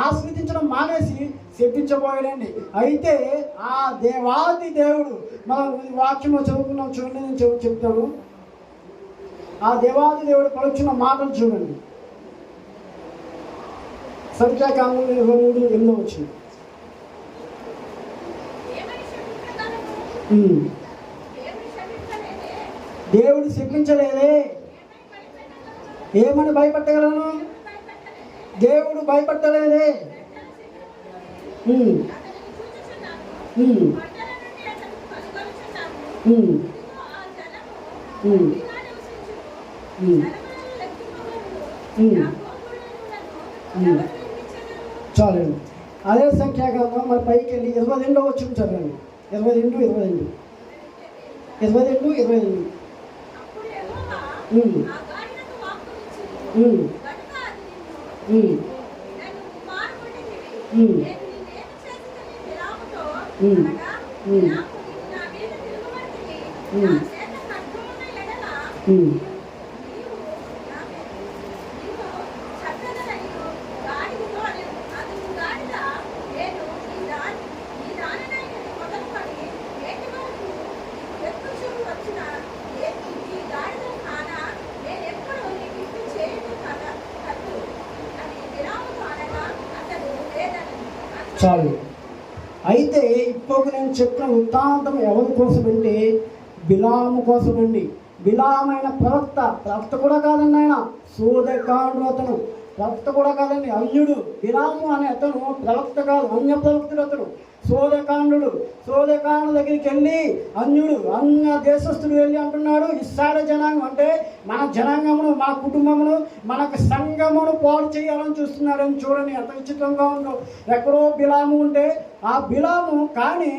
ఆస్వాదించడం మానేసి శపించబోయాడండి. అయితే ఆ దేవాది దేవుడు మనం వాక్యంలో చదువుకున్నాం చూడండి, నేను చెప్తాను. ఆ దేవాది దేవుడు పలుకున్న మాటలు చూడండి. సంఖ్యాకాండం 23:8 వచ్చింది. దేవుడు శపించలేదే, ఏమని భయపట్టగలను? దేవుడు భయపట్టలేదే. చాలండి. అదే సంఖ్యాకాండం మరి పైకి వెళ్ళి 22 వచ్చి చదవండి. 22. చాలు. అయితే ఇప్పుడు నేను చెప్పిన వృత్తాంతం ఎవరి కోసం అంటే బిలాము కోసమండి. బిలామైన ప్రవక్త కూడా కాదండి, ఆయన సోదగాడు. ప్రవక్త కూడా కాదండి, అన్యుడు. బిలాము అనే అతను ప్రవక్త కాదు, అన్య ప్రవక్తుడు అతను. సోదకాండు దగ్గరికి వెళ్ళి అన్యుడు, అన్య దేశస్థుడు వెళ్ళి అంటున్నాడు, ఇస్రాయేలు జనాంగం అంటే మన జనాంగమును, మన కుటుంబమును, మనకు సంఘమును పాడు చేయాలని చూస్తున్నాడని. చూడండి ఎంత విచిత్రంగా ఉందో. ఎక్కడో బిలాము ఉంటే ఆ బిలాము కానీ.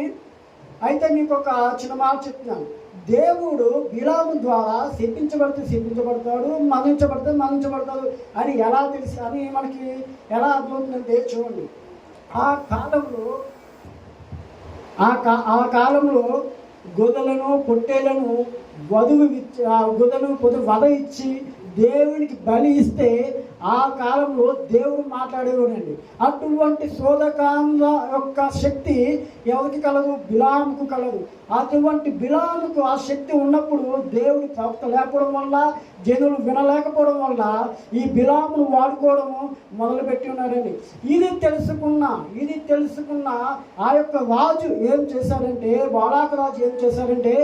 అయితే మీకు ఒక చిన్న మాట చెప్తున్నాను. దేవుడు బిలాము ద్వారా శపించబడతాడు, మరణించబడతాడు అని ఎలా తెలుసు అని మనకి ఎలా అర్థమవుతుందంటే చూడండి. ఆ కాలంలో గొదలను పొట్టేలను వధ ఇచ్చి దేవునికి బలి ఇస్తే ఆ కాలంలో దేవుడు మాట్లాడేవాడండి. అటువంటి శోధకాండ యొక్క శక్తి ఎవరికి కలదు? బిలాముకు కలదు. అటువంటి బిలాముకు ఆ శక్తి ఉన్నప్పుడు దేవుడి ప్రవక్త లేకపోవడం వల్ల, జనులు వినలేకపోవడం వల్ల ఈ బిలామును వాడుకోవడము మొదలుపెట్టి ఉన్నాడండి. ఇది తెలుసుకున్న ఆ యొక్క రాజు ఏం చేశాడంటే, బాలాకు రాజు ఏం చేశాడంటే,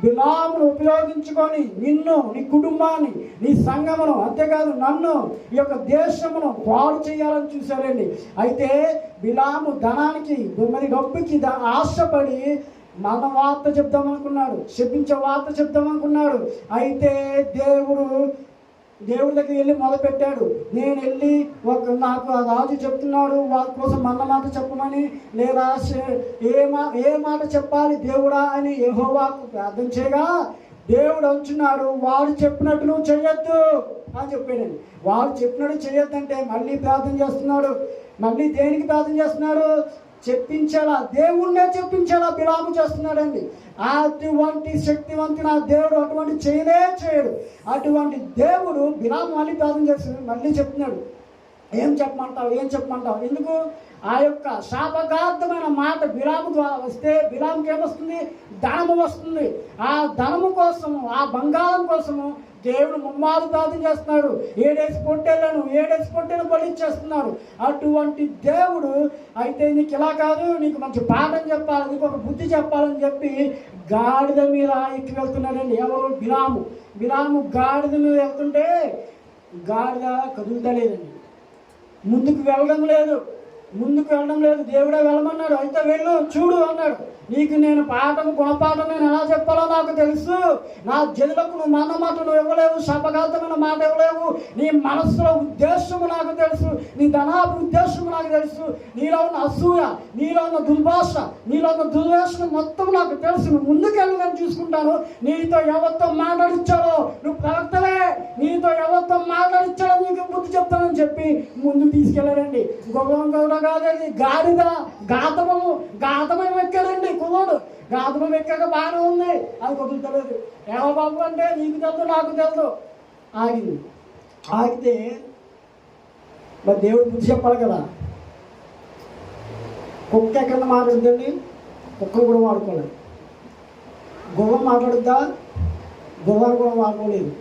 బిలామును ఉపయోగించుకొని నిన్ను, నీ కుటుంబాన్ని, నీ సంఘమును, అంతేకాదు నన్ను, ఈ యొక్క దేశమును పాడు చేయాలని చూశారండి. అయితే బిలాము ధనానికి, మరి డబ్బుకి ఆశపడి మన వార్త చెప్దామనుకున్నాడు, శపించే వార్త చెప్దామనుకున్నాడు. అయితే దేవుడి దగ్గర వెళ్ళి మొదలుపెట్టాడు. నేను వెళ్ళి నాకు ఆ రాజు చెప్తున్నాడు వాళ్ళ కోసం మన మాట చెప్పమని, లేదా ఏ మాట చెప్పాలి దేవుడా అని యెహోవాకు ప్రార్థన చేయగా దేవుడు అంటున్నాడు, వాడు చెప్పినట్టు నువ్వు చెయ్యొద్దు అని చెప్పాడండి. వాడు చెప్పినట్టు చెయ్యొద్దంటే మళ్ళీ ప్రార్థన చేస్తున్నాడు. మళ్ళీ దేనికి ప్రార్థన చేస్తున్నాడు? చెప్పించేలా, దేవుణ్ణే చెప్పించేలా బిలాము చేస్తున్నాడండి. అటువంటి శక్తివంతుడు ఆ దేవుడు అటువంటి చేయడు. అటువంటి దేవుడు బిలాము మళ్ళీ ప్రార్థన చేస్తున్నాడు. మళ్ళీ చెప్తున్నాడు, ఏం చెప్పమంటావు? ఎందుకు? ఆ యొక్క శాపగార్థమైన మాట బిలాము ద్వారా వస్తే బిలాముకి ఏమొస్తుంది? ధనము వస్తుంది. ఆ ధనము కోసము, ఆ బంగారం కోసము దేవుడు ముమ్మారు ప్రార్థన చేస్తున్నాడు. 7 పొట్టేలను బలిచ్చేస్తున్నాడు. అటువంటి దేవుడు అయితే నీకు ఇలా కాదు, నీకు మంచి పాఠం చెప్పాలి, నీకు ఒక బుద్ధి చెప్పాలని చెప్పి గాడిద మీద ఎక్కి వెళ్తున్నాడండి. ఎవరు? బిలాము గాడిద మీద వెళ్తుంటే గాడిద కదులుతలేదండి, ముందుకు వెళ్ళడం లేదు. దేవుడే వెళ్ళమన్నాడు. అయితే వెళ్ళు, చూడు అన్నాడు. నీకు నేను గుణపాఠం నేను ఎలా చెప్పాలో నాకు తెలుసు. నా జనులకు నువ్వు మన మాట నువ్వు ఇవ్వలేవు, శాపఘాతమైన మాట ఇవ్వలేవు. నీ మనస్సులో ఉద్దేశము నాకు తెలుసు, నీ ధనాభి ఉద్దేశము నాకు తెలుసు. నీలో ఉన్న అసూయ, నీలో ఉన్న దుర్భాష, నీలో ఉన్న దుర్వేషణ మొత్తం నాకు తెలుసు. నువ్వు ముందుకెళ్ళి నేను చూసుకుంటాను. నీతో ఎవరితో మాట్లాడిచ్చాడో, నువ్వు ప్రవక్తవే, నీతో ఎవరితో మాట్లాడిచ్చాడో నీకు బుద్ధి చెప్తానని చెప్పి ముందు తీసుకెళ్ళాడండి. గౌరవం కాదండి, గాతమం ఎక్కాడండి. కుమారుడు గాతమం ఎక్కాక బాగానే ఉంది, అది కుదురుతలేదు. ఏమో బాబు అంటే నీకు తెలుదు, నాకు తెలుదు. ఆగితే మరి దేవుడు బుద్ధి చెప్పాలి కదా. కుక్క ఎక్కడ మాట్లాడుతుందండి? కుక్కను కూడా వాడుకోలేదు. గువ్వ మాట్లాడుద్దా? గువ్వను కూడా వాడుకోలేదు.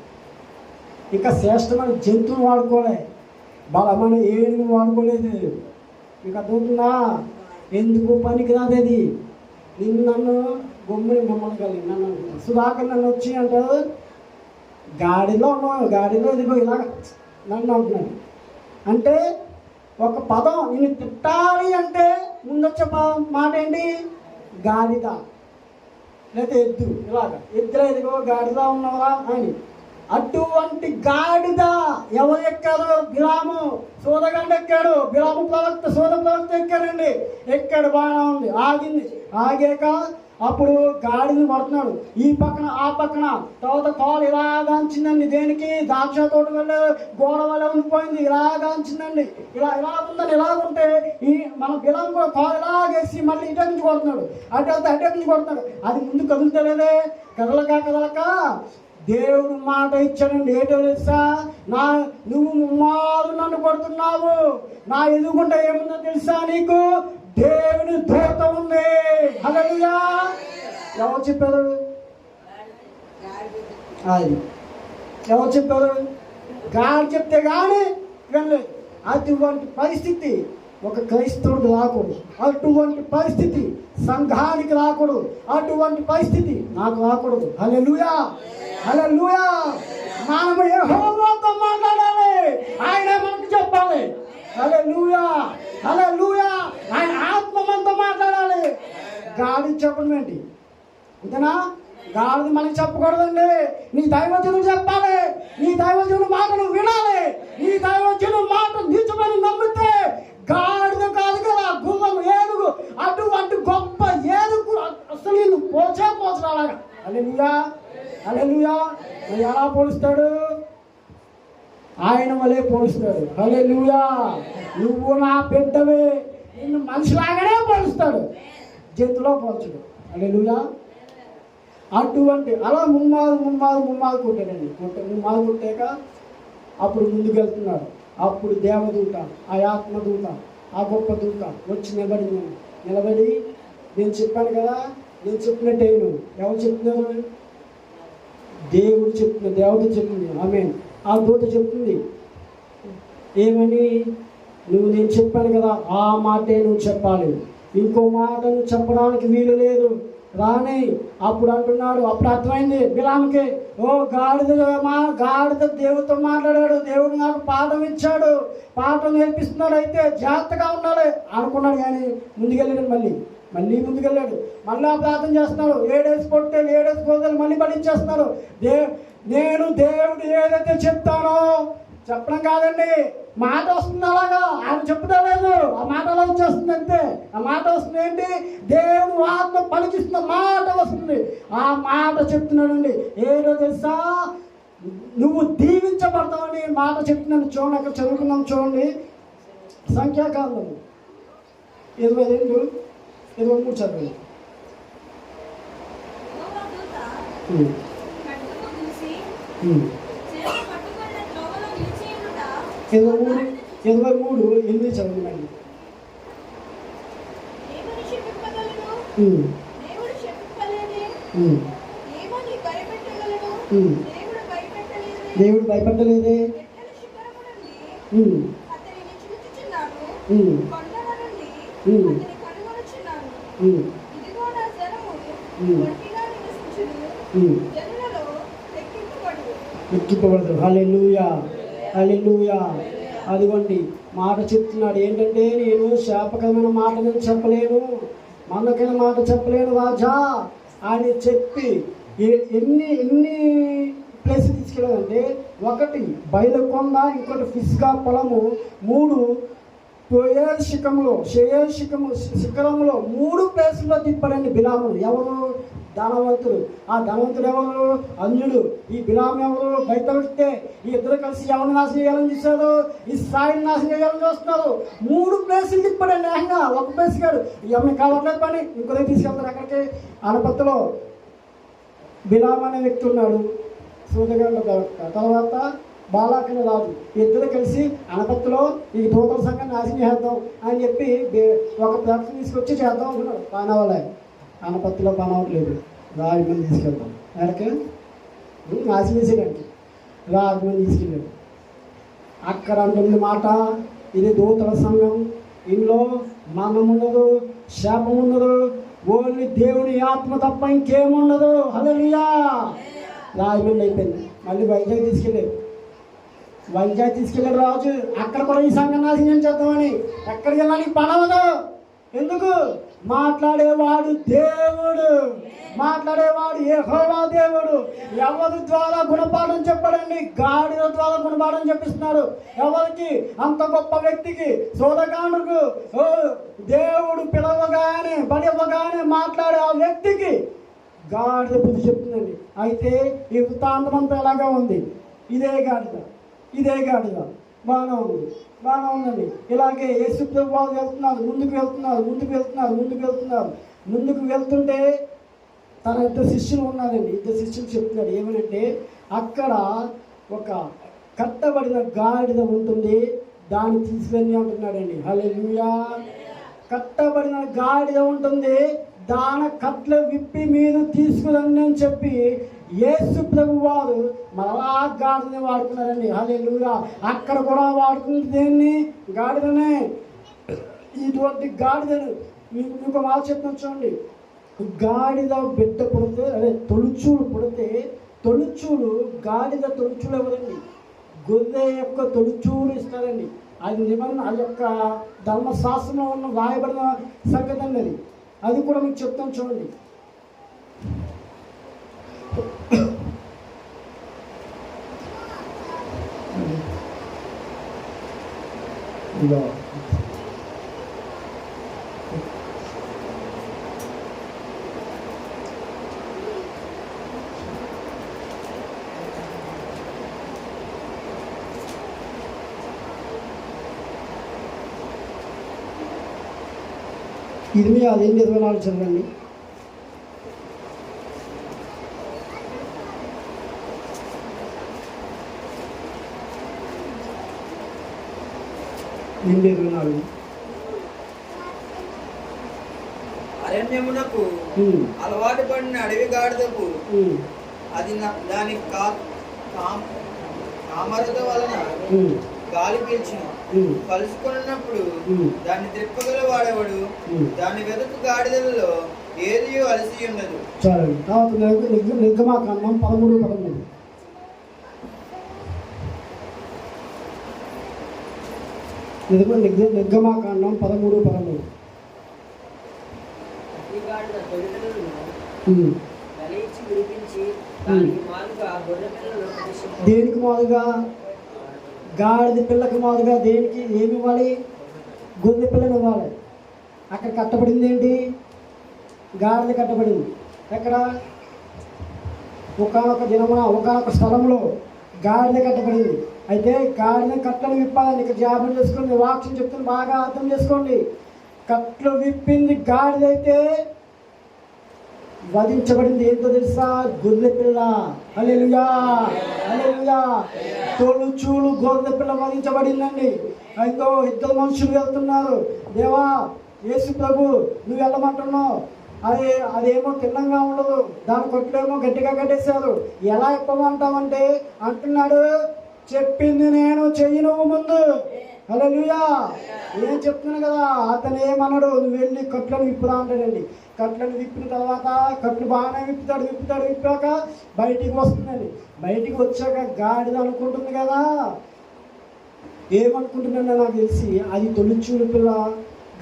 ఇక శ్రేష్టమైన జంతువులు వాడుకోలే, బలమైన ఏనుగు వాడుకోలేదు. మీకు అర్థమవుతుందా? ఎందుకు పనికి రాదేది? నన్ను మిమ్మల్ని కలిగి నన్ను సుధాకర్ నన్ను వచ్చి అంటారు, గాడిలో ఇదిగో ఇలాగ నన్ను అంటున్నాడు. అంటే ఒక పదం నిన్ను తిట్టాలి అంటే ముందొచ్చే మాట ఏంటి? గాడిద లేదా ఎద్దు. ఎద్దులో ఇదిగో గాడిద ఉన్నావా అని. అటువంటి గాడిద ఎవరు ఎక్కారు? బిలాము సోదగండ ఎక్కాడు. బిలాము ప్రవక్త ఎక్కాడండి. ఎక్కాడు, బాగానే ఉంది. ఆగాక అప్పుడు గాడిని కొడుతున్నాడు, ఈ పక్కన ఆ పక్కన. తర్వాత కాలు ఇలాగాంచిందండి. దేనికి? ద్రాక్ష తోట వల్ల గోడ వల్ల ఉండిపోయింది, ఇలాగాంచిందండి. ఉందని ఇలాగుంటే ఈ మన బిలం కూడా కాలు ఇలాగేసి మళ్ళీ ఇటు నుంచి కొడుతున్నాడు, అటు నుంచి కొడుతున్నాడు. అది ముందు కదులుతలేదే. కదలక దేవుడు మాట ఇచ్చాడండి. ఏంటో తెలుసా? నువ్వు ముమ్మారు నన్ను కొడుతున్నావు, నా ఎదుగుంట ఏముందో తెలుసా నీకు? దేవుని దూత ఉంది. హల్లెలూయా. ఎవరు చెప్పారు? గాడి చెప్తే కానీ వినలేదు. అటువంటి పరిస్థితి ఒక క్రైస్తవుడికి రాకూడదు. అటువంటి పరిస్థితి సంఘానికి రాకూడదు. అటువంటి పరిస్థితి నాకు రాకూడదు. హల్లెలూయా. మనము యెహోవాతో మాట్లాడాలి, ఆయన మనకు చెప్పాలి. హల్లెలూయా, హల్లెలూయా. ఆయన ఆత్మ మనతో మాట్లాడాలి. గాలి చెప్పడం ఏంటి అంతేనా? గాడిద మనకి చెప్పకూడదండి. నీ దైవజనుడు చెప్పాలి. నీ దైవజనుడు మాటను వినాలి. నీ దైవజనుడు మాట నిజమని నమ్మితే గాడిద కాదు కదా, గుర్రం, ఏనుగు, అటువంటి గొప్ప ఏనుగు అసలు నిన్ను పోచరాలాగా. హల్లెలూయా, హల్లెలూయా. మరి ఎలా పోలుస్తాడు? ఆయన వలే పోలుస్తాడు. హల్లెలూయా. నువ్వు నా బిడ్డవే, నిన్ను మనిషిలాగానే పోలుస్తాడు, జంతువులో పోల్చడు. హల్లెలూయా. అటువంటి అలా ముమ్మారు కొట్టాడండి. ముమ్మారు కొట్టాక అప్పుడు ముందుకు వెళ్తున్నాడు. అప్పుడు దేవదూత, ఆ ఆత్మదూత, ఆ గొప్ప దూత వచ్చి నిలబడి నేను చెప్పాను కదా, నేను చెప్పినట్టే నువ్వు. ఎవరు చెప్తున్నారు? దేవుడు చెప్తున్నా, దేవత చెప్తుంది. ఆమేన్. ఆ దూత చెప్తుంది ఏమని? నువ్వు నేను చెప్పాను కదా, ఆ మాటే నువ్వు చెప్పాలి. ఇంకో మాట నువ్వు చెప్పడానికి వీలు లేదు రాని. అప్పుడు అంటున్నాడు, అప్పుడు అర్థమైంది బిలాముకి, ఓ గాడిద దేవుడితో మాట్లాడాడు, దేవుడు నాకు పాఠం ఇచ్చాడు, పాఠం నేర్పిస్తున్నాడు, అయితే జాగ్రత్తగా ఉండాలి అనుకున్నాడు. కానీ ముందుకెళ్ళాడు. మళ్ళీ ముందుకెళ్ళాడు. మళ్ళీ ప్రార్థన చేస్తున్నాడు. 7 పొట్టేలు 7 గోదలు మళ్ళీ పడించేస్తున్నాడు. నేను దేవుడు ఏదైతే చెప్తానో చెప్పడం కాదండి, మాట వస్తుంది. అలాగా ఆయన చెప్తా లేదు, ఆ మాట అలా వచ్చేస్తుంది అంతే. ఆ మాట వస్తుంది ఏంటి? దేవుడు ఆత్మ పలికిస్తున్న మాట వస్తుంది. ఆ మాట చెప్తున్నాడండి. ఏదో తెలుసా, నువ్వు దీవించబడతావని మాట చెప్తున్నాను. చూడండి, అక్కడ చదువుకున్నాం చూడండి. సంఖ్యాకాండం 22, 23 చదవండి. ఇరవై 23 చదవండి. దేవుడు భయపడలేదే. ఎక్కిపోవడదు. హల్లెలూయా, హల్లెలూయా. అదిగోండి మాట చెప్తున్నాడు. ఏంటంటే నేను శాపకమైన మాట నేను చెప్పలేను, మనకైన మాట చెప్పలేను రాజా అని చెప్పి ఎన్ని ప్లేస్ తీసుకెళ్ళాలంటే, ఒకటి బయలుకొండ, ఇంకోటి ఫిస్గా పొలము, 3 శిఖరంలో 3 ప్లేసుల్లో తిప్పాడండి బిలామును. ఎవరు? ధనవంతుడు. ఆ ధనవంతుడు ఎవరు? అన్యుడు. ఈ బిలాము ఎవరు? బయట పెడితే ఈ ఇద్దరు కలిసి ఎవరిని నాశనం చేయాలని చూశారు? ఈ స్థాయిని నాశనం చేయాలని చూస్తున్నారు. 3 ప్లేసులు తిప్పాడండి. ఏకంగా ఒక ప్లేస్ కాదు. ఎవరిని కావట్లేదు పని ఇంకొక తీసుకెళ్తారు. అక్కడికి ఆనపత్తులో బిలాము అనే వ్యక్తి ఉన్నాడు, సూదగాళ్ళ తర్వాత బాలాకని రాజు. ఇద్దరు కలిసి అనపత్తులో ఈ దూతల సంఘాన్ని నాశనం చేద్దాం అని చెప్పి ఒక ప్రకటన తీసుకొచ్చి చేద్దాం అనుకున్నాడు. పానవాళ్ళ అనపత్తులో పనవట్లేదు, రాజమంది తీసుకెళ్తాం. ఎక్కడికి? నాశనం చేసేయడానికి రాజమంది తీసుకెళ్ళాడు. అక్కడ అంటుంది మాట, ఇది దూతల సంఘం, ఇందులో మరణం ఉండదు, శాపం ఉండదు, ఓన్లీ దేవుని ఆత్మ తప్ప ఇంకేముండదు. హల్లెలూయా. రాజమండ్రి అయిపోయింది. మళ్ళీ వైజాగ్ తీసుకెళ్ళాడు రాజు. అక్కడ కూడా ఈ సంఘం నాశనం చేద్దామని. ఎక్కడికి వెళ్ళాలి? పనవదు. ఎందుకు? మాట్లాడేవాడు దేవుడు, మాట్లాడేవాడు యెహోవా దేవుడు. ఎవరి ద్వారా గుణపాఠం చెప్పడండి? గాడిద ద్వారా గుణపాఠం చెప్పిస్తున్నాడు. ఎవరికి? అంత గొప్ప వ్యక్తికి, సోదకాండుకు. దేవుడు పిలవగానే బడివ్వగానే మాట్లాడే ఆ వ్యక్తికి గాడిద బుద్ధి చెప్తుందండి. అయితే ఈ వృత్తాంతం అంతా ఎలాగా ఉంది? ఇదే గాడిద బాగానే ఉందండి. ఇలాగే యేసు ప్రభు వారు ముందుకు వెళ్తుంటే తన 2 శిష్యులు ఉన్నారండి. 2 శిష్యులు చెప్తున్నాడు ఏమనంటే, అక్కడ ఒక కట్టబడిన గాడిద ఉంటుంది, దాన్ని తీసుకెళ్ళి అంటున్నాడండి. హల్లెలూయా. కట్టబడిన గాడిద ఉంటుంది, దాని కట్ల విప్పి మీరు తీసుకురండి అని చెప్పి యేసు ప్రభు వారు మరలా గాడిదని వాడుకున్నారండి. హల్లెలూయా. అక్కడ కూడా వాడుకున్నది దేన్ని? గాడిదనే. ఇటువంటి గాడిదను మీకు మాట చెప్తాను చూడండి. గాడిద బిడ్డ పుడితే, తొలుచూలు పుడితే, గాడిద తొలుచూలు ఎవరండి? గొర్రె యొక్క తొలుచూలు ఇస్తారండి. అది నిబంధన, అది యొక్క ధర్మశాస్త్రంలో ఉన్న రాయబడిన సంగతి అండి. అది కూడా మీకు చెప్తాను చూడండి. ఇదో ఇర్మియా 5:24 చదవండి. అరణ్యమునకు అలవాటు పడిన అడవి గాడిదకు అది దాని కామరత వలన గాలి పీల్చిన కలుసుకున్నప్పుడు దాన్ని త్రిప్పగల వాడేవాడు దాని వెదకు గాడిదలలో ఏది అలసి ఉండదు. చాలండి. తర్వాత నిర్గమాకాండం 13:13. నిర్గమాకాండం 13:13. దేనికి మాదిగా? గాడిద పిల్లకి మాదిగా. దేనికి ఏమి ఇవ్వాలి? గొర్రె పిల్లని ఇవ్వాలి. అక్కడ కట్టబడింది ఏంటి? గాడిద కట్టబడింది. ఎక్కడ? ఒకనొక దినమున ఒకనొక స్థలంలో గాడిద కట్టబడింది. అయితే గాడిద కట్టలు విప్పాలని ఇక్కడ జ్ఞాపకం చేసుకోండి. వాక్యం చెప్తుంది, బాగా అర్థం చేసుకోండి. కట్లు విప్పింది గాడిద అయితే వధించబడింది ఏంటో తెలుసా? గొర్రె పిల్ల. హల్లెలూయా, హల్లెలూయా. తొలుచూలు గొర్రె పిల్ల వధించబడిందండి. అయితే ఇద్దరు మనుషులు వెళ్తున్నారు. దేవా యేసు ప్రభు నువ్వు వెళ్ళమంటున్నావు, అదేమో తిన్నంగా ఉండదు, దాని కొట్లేమో గట్టిగా కట్టేశారు, ఎలా ఇప్పమంటావంటే అంటున్నాడు, చెప్పింది నేను చెయ్యి నువ్వు ముందు. హల్లెలూయా. నేను చెప్తున్నాను కదా. అతను ఏమన్నాడు? నువ్వు వెళ్ళి కట్లను విప్పుదా అంటాడండి. కట్లను విప్పిన తర్వాత కట్లు బాగానే విప్పాక బయటికి వస్తుందండి. బయటికి వచ్చాక గాడిద అనుకుంటుంది కదా, ఏమనుకుంటున్నా నాకు తెలిసి అది తొలిచూలు పిల్ల,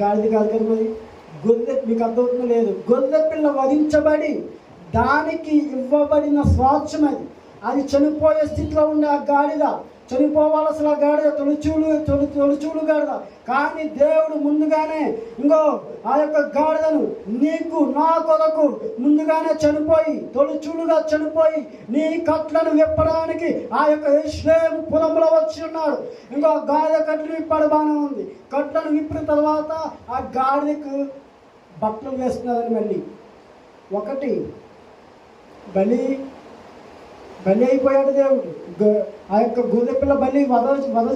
గాడిద కాదు కదా. మరి గొర్రె, మీకు అర్థమవుతుందో లేదు, గొర్రె పిల్ల వధించబడి దానికి ఇవ్వబడిన స్వార్థం అది చనిపోయే స్థితిలో ఉండే ఆ గాడిద, చనిపోవాలి అసలు ఆ గాడిద, తొలిచూలు గాడిద. కానీ దేవుడు ముందుగానే ఆ యొక్క గాడిదను నీకు నా కొరకు ముందుగానే చనిపోయి, తొలిచూలుగా చనిపోయి నీ కట్లను విప్పడానికి ఆ యొక్క యెరూషలేము పురంలో వచ్చి ఉన్నాడు. గాడిద కట్లు విప్పాడు, బాగానే ఉంది. కట్లను విప్పిన తర్వాత ఆ గాడిదకు బట్టలు వేస్తున్నారని మళ్ళీ ఒకటి బలి అయిపోయాడు దేవుడు. ఆ యొక్క గొర్రె పిల్ల బలి వధ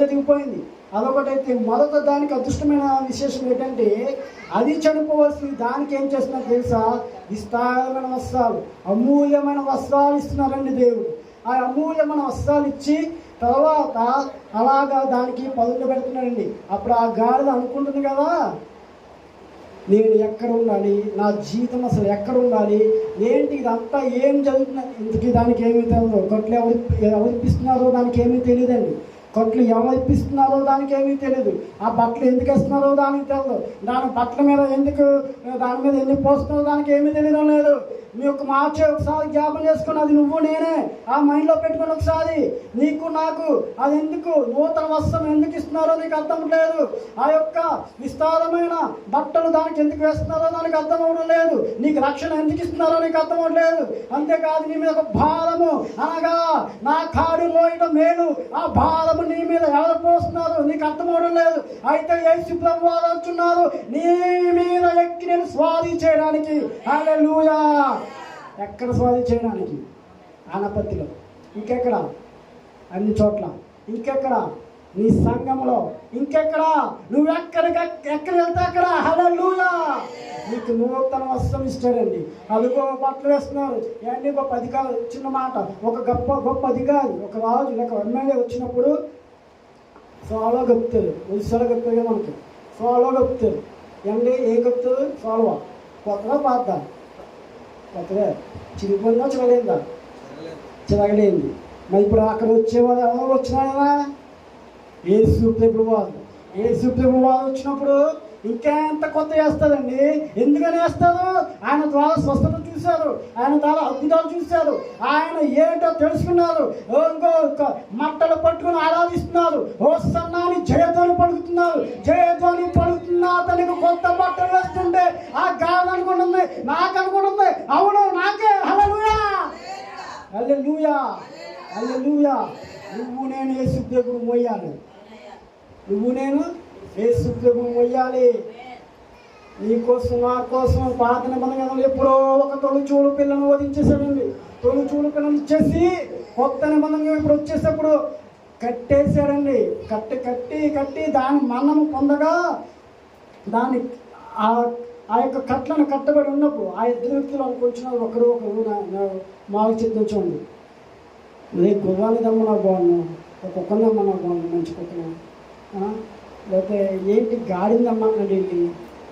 జరిగిపోయింది. అదొకటైతే మరొక దానికి అదృష్టమైన విశేషం ఏంటంటే అది చనిపోవలసింది. దానికి ఏం చేస్తున్నారు తెలుసా? విస్తారమైన వస్త్రాలు, అమూల్యమైన వస్త్రాలు ఇస్తున్నారండి దేవుడు. ఆ అమూల్యమైన వస్త్రాలు ఇచ్చి తర్వాత అలాగా దానికి పదులు పెడుతున్నారండి. అప్పుడు ఆ గాడిద అనుకుంటుంది కదా, నేను ఎక్కడ ఉండాలి, నా జీవితం అసలు ఎక్కడ ఉండాలి, ఏంటి ఇదంతా ఏం జరుగుతుంది, ఇంతకీ దానికి ఏమీ తెలియదు. కొట్లు ఎవరిపిస్తున్నారో దానికి ఏమీ తెలియదండి. కొట్లు ఎవరిపిస్తున్నారో దానికి ఏమీ తెలియదు. ఆ బట్టలు ఎందుకు వేస్తున్నారో దానికి తెలియదు. దాని బట్టల మీద దాని మీద ఎందుకు పోస్తున్నారో దానికి ఏమీ తెలియడం లేదు. మీ యొక్క మార్చే ఒకసారి జ్ఞాపం చేసుకుని అది నువ్వు నేనే ఆ మైండ్లో పెట్టుకుని ఒకసారి నీకు నాకు అది ఎందుకు నూతన వస్త్రం ఎందుకు ఇస్తున్నారో నీకు అర్థం లేదు. ఆ యొక్క విస్తారమైన బట్టలు దానికి ఎందుకు వేస్తున్నారో దానికి అర్థం అవ్వడం లేదు. నీకు రక్షణ ఎందుకు ఇస్తున్నారో నీకు అర్థం అవ్వట్లేదు. అంతేకాదు నీ మీద ఒక భారము, అనగా నా కాడు మోయడం మేలు, ఆ భారము నీ మీద ఎవరు పోస్తున్నారు నీకు అర్థం అవ్వడం లేదు. అయితే యేసు ప్రభువు వారు అంటున్నారు, నీ మీద ఎక్కి నేను స్వాధీ చేయడానికి. హల్లెలూయా. ఎక్కడ స్వాధీ చేయడానికి? ఆనపత్తిలో, ఇంకెక్కడ? అన్ని చోట్ల. ఇంకెక్కడ? నీ సంఘంలో. ఇంకెక్కడ? నువ్వు ఎక్కడ వెళ్తే అక్కడ. హల్లెలూయా. నీకు నూతన వస్త్రం ఇస్తాడండి. అదిగో బట్టలు వేస్తున్నారు. ఏంటి గొప్ప అధికారులు, చిన్న మాట, ఒక గొప్ప అధికారి, ఒక రాజు లేక ఎమ్మెల్యే వచ్చినప్పుడు ఫాలో గప్తారు, ఉత్సవాలు గప్తారు కదా మనకి, ఫాలో గప్తారు. ఏంటి ఏ గప్తారు? ఫాలోవా. కొత్తగా పాత? కొత్తగా. చిరిగిపోయిందా చిరగలేదా? చిరగలేంది. మరి ఇప్పుడు అక్కడ వచ్చేవారు ఎవరో వచ్చినారా? యేసు ప్రభువు వారు. యేసు ప్రభు వారు వచ్చినప్పుడు ఇంకెంత కొత్త చేస్తారండి. ఎందుకని వేస్తారు? ఆయన ద్వారా స్వస్థత చూశారు, ఆయన ద్వారా అద్భుతాలు చూశారు, ఆయన ఏంటో తెలుసుకున్నారు. ఇంకో మంటలు పట్టుకుని ఆరాధిస్తున్నారు. ఓ సన్నాని జయధ్వని పలుకుతున్నారు. జయధ్వని పలుకుతున్నా అతనికి కొత్త బట్టలు వేస్తుంటే ఆ గాలి అనుకుంటుంది, నాకు అనుకుంటుంది, అవును నాకే. హల్లెలూయా, హల్లెలూయా, హల్లెలూయా. నువ్వు నేను యేసు ప్రభు మోయాలి. నువ్వు నేను యేసు ప్రభు మోయాలి. నీకోసం నా కోసం పాత నిబంధనలు ఎప్పుడో ఒక తొలిచూలు పిల్లను వధించేశాడండి. తొలిచూలు పిల్లను ఇచ్చేసి కొత్త నిబంధన ఇప్పుడు వచ్చేటప్పుడు కట్టేశాడండి. కట్టి కట్టి కట్టి దాని మన్నము పొందగా దాని ఆ యొక్క కట్లను కట్టబడి ఉన్నప్పుడు ఆ ఇద్దరు వ్యక్తులు అనుకుంటున్నారు. ఒకరు మాకు చిత్తం చూడండి. రేపు గుర్రాన్ని దమ్మన్నా బాగున్నాం, కుక్కని దమ్మన్నా బాగున్నాం, మంచి కుక్కను, లేకపోతే ఏంటి గాడిందమ్మన్నాడు ఏంటి,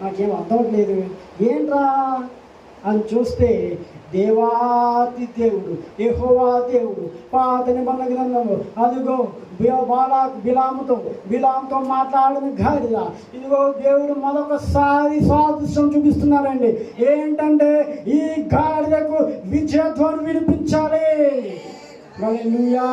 నాకేం అర్థమవట్లేదు ఏంట్రా అని చూస్తే దేవాతి దేవుడు యెహోవా దేవుడు పాత నిబంధన గ్రంథంలో అదిగో బిలాముతో మాట్లాడిన గాడిద. ఇదిగో దేవుడు మరొకసారి సాదృశ్యం చూపిస్తున్నారండి. ఏంటంటే ఈ గాడిదకు విజయధ్వని వినిపించాలి. హల్లెలూయా,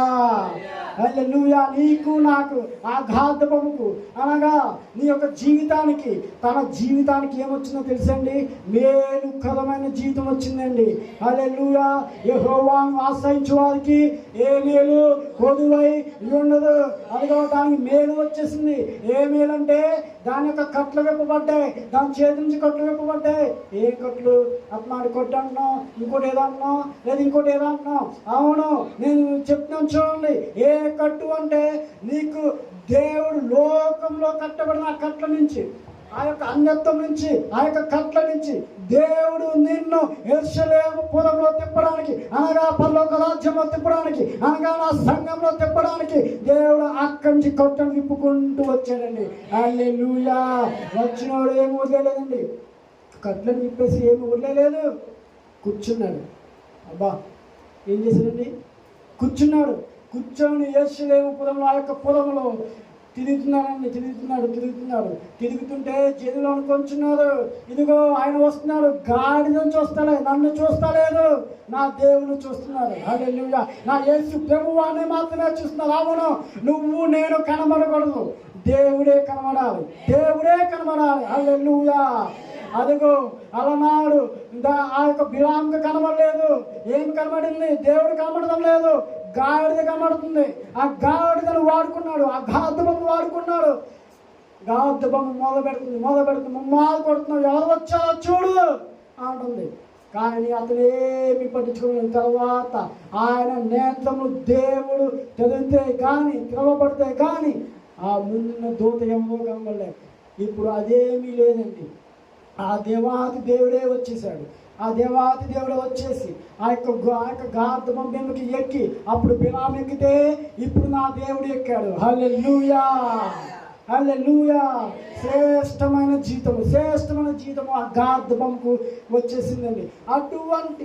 హల్లెలూయా. నీకు నాకు ఆ గాధబముకు అనగా నీ యొక్క జీవితానికి, తన జీవితానికి ఏమొచ్చిందో తెలుసండి? మేలుకరమైన జీవితం వచ్చిందండి. హల్లెలూయా. యెహోవాను ఆశ్రయించు వారికి ఏ మేలు కొదువై ఉండదు. అదిగో దానికి మేలు వచ్చేసింది. ఏ మేలు అంటే దాని యొక్క కట్లు విప్పబడ్డాయి, దాని చేతి నుంచి కట్లు విప్పబడ్డాయి. ఏ కట్లు? అతమాడి కొట్టు అంటున్నాం, ఇంకోటి ఏదో అంటున్నాం, లేదా ఇంకోటి ఏదో అంటున్నాం. అవును, నేను చెప్తున్నాను చూడండి. ఏ కట్టు అంటే నీకు దేవుడు లోకంలో కట్టబడిన ఆ కట్ల నుంచి, ఆ యొక్క అన్యత్వం నుంచి, ఆ యొక్క కట్ల నుంచి దేవుడు నిన్ను యెరూషలేము పురంలో తిప్పడానికి, అనగా పరలోక రాజ్యంలో తిప్పడానికి, అనగా నా సంఘంలో తిప్పడానికి దేవుడు అక్కడి నుంచి కట్టను విప్పుకుంటూ వచ్చాడండి. హల్లెలూయా. వచ్చినవాడు ఏమి వదిలేదండి, కట్లను విప్పేసి ఏమి వదిలేదు, కూర్చున్నాడు. అబ్బా ఏం చేశాడండి? కూర్చున్నాడు. కూర్చొని యెరూషలేము పురంలో, ఆ యొక్క పురంలో తిరుగుతుంటే జనులు అనుకుంటున్నారు, ఇదిగో ఆయన వస్తున్నాడు, గాడిదని చూస్తాలే, నన్ను చూస్తలేదు, నా దేవుని చూస్తున్నారు. హల్లెలూయా. నా యేసు ప్రభువాన్ని మాత్రమే చూస్తున్నారు. అవును, నువ్వు నేను కనబడకూడదు, దేవుడే కనబడాలి, దేవుడే కనబడాలి. హల్లెలూయా. అదిగో అలనాడు ఆ యొక్క బిలాముకు కనబడలేదు. ఏం కనబడింది? దేవుడు కనబడడం లేదు, గాడిద కనబడుతుంది. ఆ గాడిదను వాడుకున్నాడు, ఆ గాధబొమ్మ వాడుకున్నాడు. గాధబొమ్మ మొదలు మాలు కొడుతున్నాడు. ఎవరు వచ్చారో చూడు అంటుంది. కానీ అతను ఏమి పట్టించుకున్న తర్వాత ఆయన నేత్రములు దేవుడు తెరవబడితే కానీ ఆ ముందున్న దూత ఎవరో కనబడలేదు. ఇప్పుడు అదేమీ లేదండి. ఆ దేవాతి దేవుడే వచ్చేసాడు. ఆ దేవాతి దేవుడు వచ్చేసి ఆ యొక్క గాధబొమ్మకి ఎక్కి, అప్పుడు బిలాము ఎక్కితే ఇప్పుడు నా దేవుడు ఎక్కాడు. హల్లెలూయా, హల్లెలూయా. శ్రేష్టమైన జీవితము ఆ గాధబొమ్మకు వచ్చేసిందండి. అటువంటి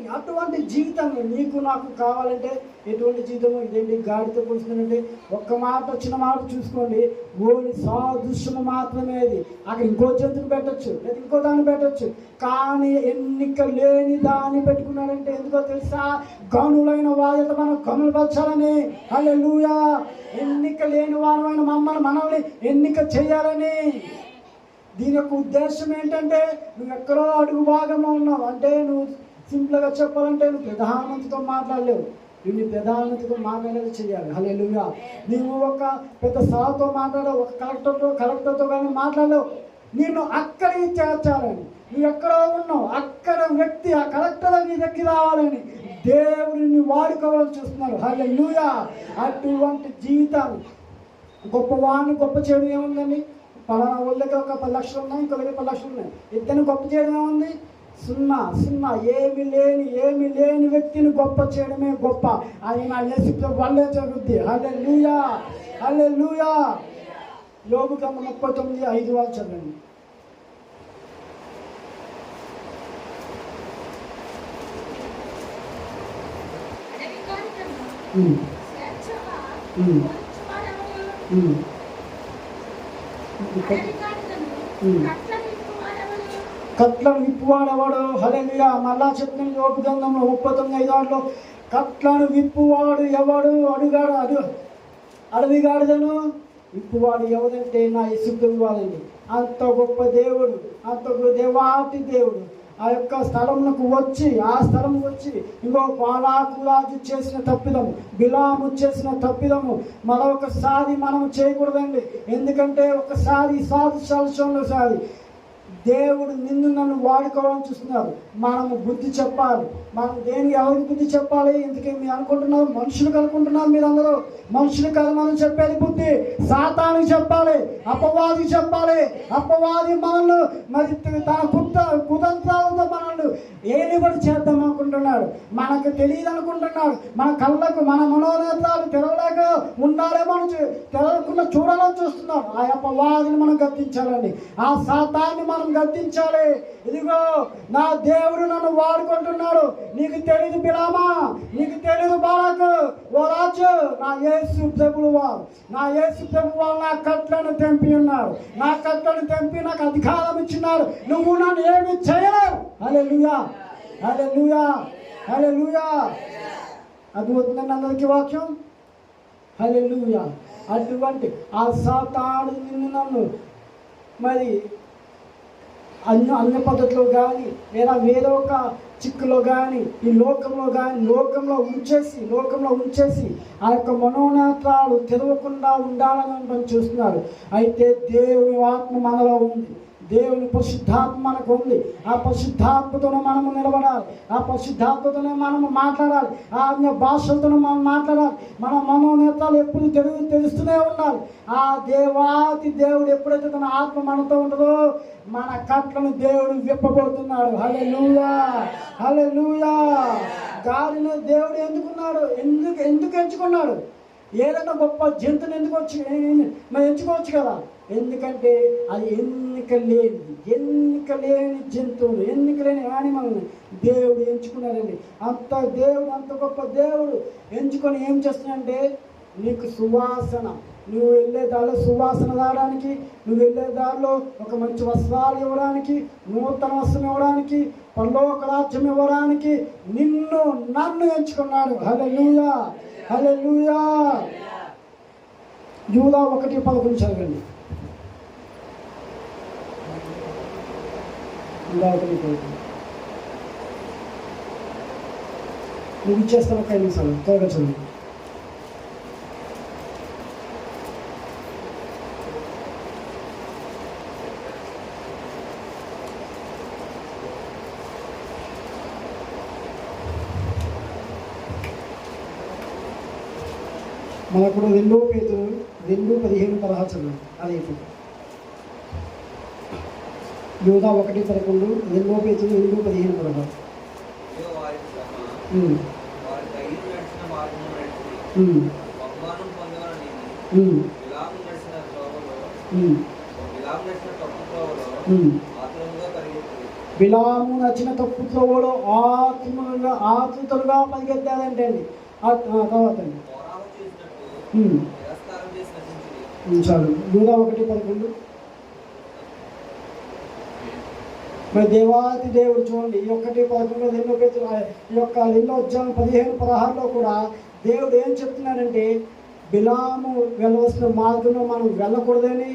జీవితాన్ని నీకు నాకు కావాలంటే ఎటువంటి జీవితము? ఇదేంటి గాడితో పోతుందండి? ఒక్క మాట వచ్చిన మాట చూసుకోండి, ఓని సాదృశ్యము మాత్రమే. అది అక్కడ ఇంకో జంతువుని పెట్టచ్చు, లేదా ఇంకో దాన్ని పెట్టచ్చు. కానీ ఎన్నిక లేని దాన్ని పెట్టుకున్నాడంటే ఎందుకో తెలుసా? గనులైన వారిత మనం గనులు పరచాలని. హల్లెలూయా. ఎన్నిక లేని వారమైన మనల్ని ఎన్నిక చేయాలని. దీని యొక్క ఉద్దేశం ఏంటంటే, నువ్వు ఎక్కడో అడుగు భాగంలో ఉన్నావు అంటే, నువ్వు సింపుల్గా చెప్పాలంటే నువ్వు ప్రధానమంత్రితో మాట్లాడలేవు, నువ్వు ప్రధానమంత్రితో మాట్లాడేది చేయాలి. హల్లెలూయా. నువ్వు ఒక పెద్ద సార్తో మాట్లాడవు, ఒక కలెక్టర్తో కానీ మాట్లాడలేవు. నిన్ను అక్కడికి చేర్చాలని, నువ్వు ఎక్కడో ఉన్నావు అక్కడ వ్యక్తి, ఆ కలెక్టర్ నీ దగ్గర రావాలని దేవుడిని వాడుకోవాలని చూస్తున్నారు. హల్లెలూయా. అటువంటి జీవితాన్ని గొప్పవాడిని గొప్ప చేయడం ఏముందండి? పలానా వాళ్ళ దగ్గర ఒక 10 లక్షలు ఉన్నాయి, ఇంకో దగ్గర 10 లక్షలు ఉన్నాయి. ఇద్దరిని గొప్ప చేయడం ఏముంది? సున్నా. ఏమి లేని వ్యక్తిని గొప్ప చేయడమే గొప్ప. అది నా యేసు వల్లే జరుగుద్ది. హల్లెలూయా, హల్లెలూయా. యోబు గ్రంథం 39:5 చదవండి. కట్లను విప్పువాడెవడు? హల్లెలూయా. మళ్ళా చెప్తున్న యోబు గ్రంథంలో 39:5 కట్లను విప్పువాడు ఎవడు? అడవిగాడిదను విప్పువాడు ఎవడంటే నా యేసుప్రభు వాడండి. అంత గొప్ప దేవుడు, అంత దేవాతి దేవుడు ఆ యొక్క స్థలంకు వచ్చి, ఆ స్థలం వచ్చి ఇంకో బాలాకు రాజు చేసిన తప్పిదము, బిలాము చేసిన తప్పిదము మరొకసారి మనం చేయకూడదండి. ఎందుకంటే ఒకసారి సారి దేవుడు నిన్ను నన్ను వాడుకోవాలని చూస్తున్నారు. మనము బుద్ధి చెప్పాలి. మనం దేనికి ఎవరికి బుద్ధి చెప్పాలి? ఇందుకే మీరు అనుకుంటున్నారు, మనుషులకు అనుకుంటున్నారు. మీరు అందరూ మనుషులు కదా మనం చెప్పేది బుద్ధి. సాతానికి చెప్పాలి, అపవాదికి చెప్పాలి. అపవాది మనల్ని మరి తన కుతంత్రాలతో మనల్ని ఏలిబడి చేద్దాం అనుకుంటున్నాడు. మనకు తెలియదు అనుకుంటున్నాడు. మన కళ్ళకు మన మనోనేత్రాలు తెరవలేక ఉండాలేమో తెరవకుండా చూడాలని చూస్తున్నాడు. ఆ అపవాదిని మనం గద్దించాలండి. ఆ సాతాన్ని మనం గద్దించాలి. ఇదిగో నా దేవుడు నన్ను వాడుకుంటున్నాడు. నీకు తెలియదు బిలామా, నీకు తెలియదు బాలాకు. ఓ రాజు, నా యేసు ప్రభువు వారు నా కట్లను తెంపి ఉన్నారు. నా కట్లను తెంపి నాకు అధికారం ఇచ్చినారు. నువ్వు నన్ను ఏమి చేయలేవు. హల్లెలూయా, హల్లెలూయా, హల్లెలూయా. అర్థమవుతుందండి అందరికీ వాక్యం? హల్లెలూయా. అటువంటి ఆ సాతాను నిన్ను నన్ను మరి అన్ని పద్ధతిలో కానీ లేదా వేరే ఒక చిక్కులో కానీ ఈ లోకంలో ఉంచేసి ఆ యొక్క మనోనేత్రాలు తెరవకుండా ఉండాలని చూస్తున్నారు. అయితే దేవుని ఆత్మ మనలో ఉంది, దేవుని పరిశుద్ధాత్మ మనకు ఉంది. ఆ పరిశుద్ధాత్మతోనే మనము నిలబడాలి. ఆ పరిశుద్ధాత్మతోనే మనము మాట్లాడాలి. ఆ అన్య భాషలతోనే మనం మాట్లాడాలి. మన మనోనేత్రాలు ఎప్పుడు తెలుస్తూనే ఉండాలి. ఆ దేవాతి దేవుడు ఎప్పుడైతే తన ఆత్మ మనతో ఉంటుందో మన కట్లను దేవుడు విప్పబడుతున్నాడు. హల్లెలూయా, హల్లెలూయా. గాలిని దేవుడు ఎందుకు ఎంచుకున్నాడు? ఏదైనా గొప్ప జంతువుని ఎంచుకోవచ్చు కదా. ఎందుకంటే అది ఎన్నిక లేని జంతువులు, ఎన్నిక లేని యానిమల్ని దేవుడు ఎంచుకున్నారండి. అంత గొప్ప దేవుడు ఎంచుకొని ఏం చేస్తున్నాడంటే నీకు సువాసన, నువ్వు వెళ్ళే దారిలో సువాసన రావడానికి, నువ్వు వెళ్ళే దారిలో ఒక మంచి వస్త్రాలు ఇవ్వడానికి, నూతన వస్త్రం ఇవ్వడానికి, పరలోక రాజ్యం ఇవ్వడానికి నన్ను ఎంచుకున్నాడు. హల్లెలూయా, హల్లెలూయా. యూదా 1:11 చదవండి. నువ్వు ఇచ్చేస్తాను ఒక 5 నిమిషాలు త్వరగా చదువు. మనకు 2 Pétరు 2:15-16 చదవండి. అది యూదా 1:11, 2 Pétru 2:15-16. బిలాము నచ్చిన తప్పు త్రోవలో ఆతృతలుగా పరిగెత్తాడంటే అండి. తర్వాత అండి చాలు. యూదా 1:11. మరి దేవాతి దేవుడు చూడండి, ఈ 1:11, 2 Pétru ఈ యొక్క 2వ అధ్యాయం 15-16లో కూడా దేవుడు ఏం చెప్తున్నాడంటే బిలాము వెళ్ళవలసిన మార్గంలో మనం వెళ్ళకూడదని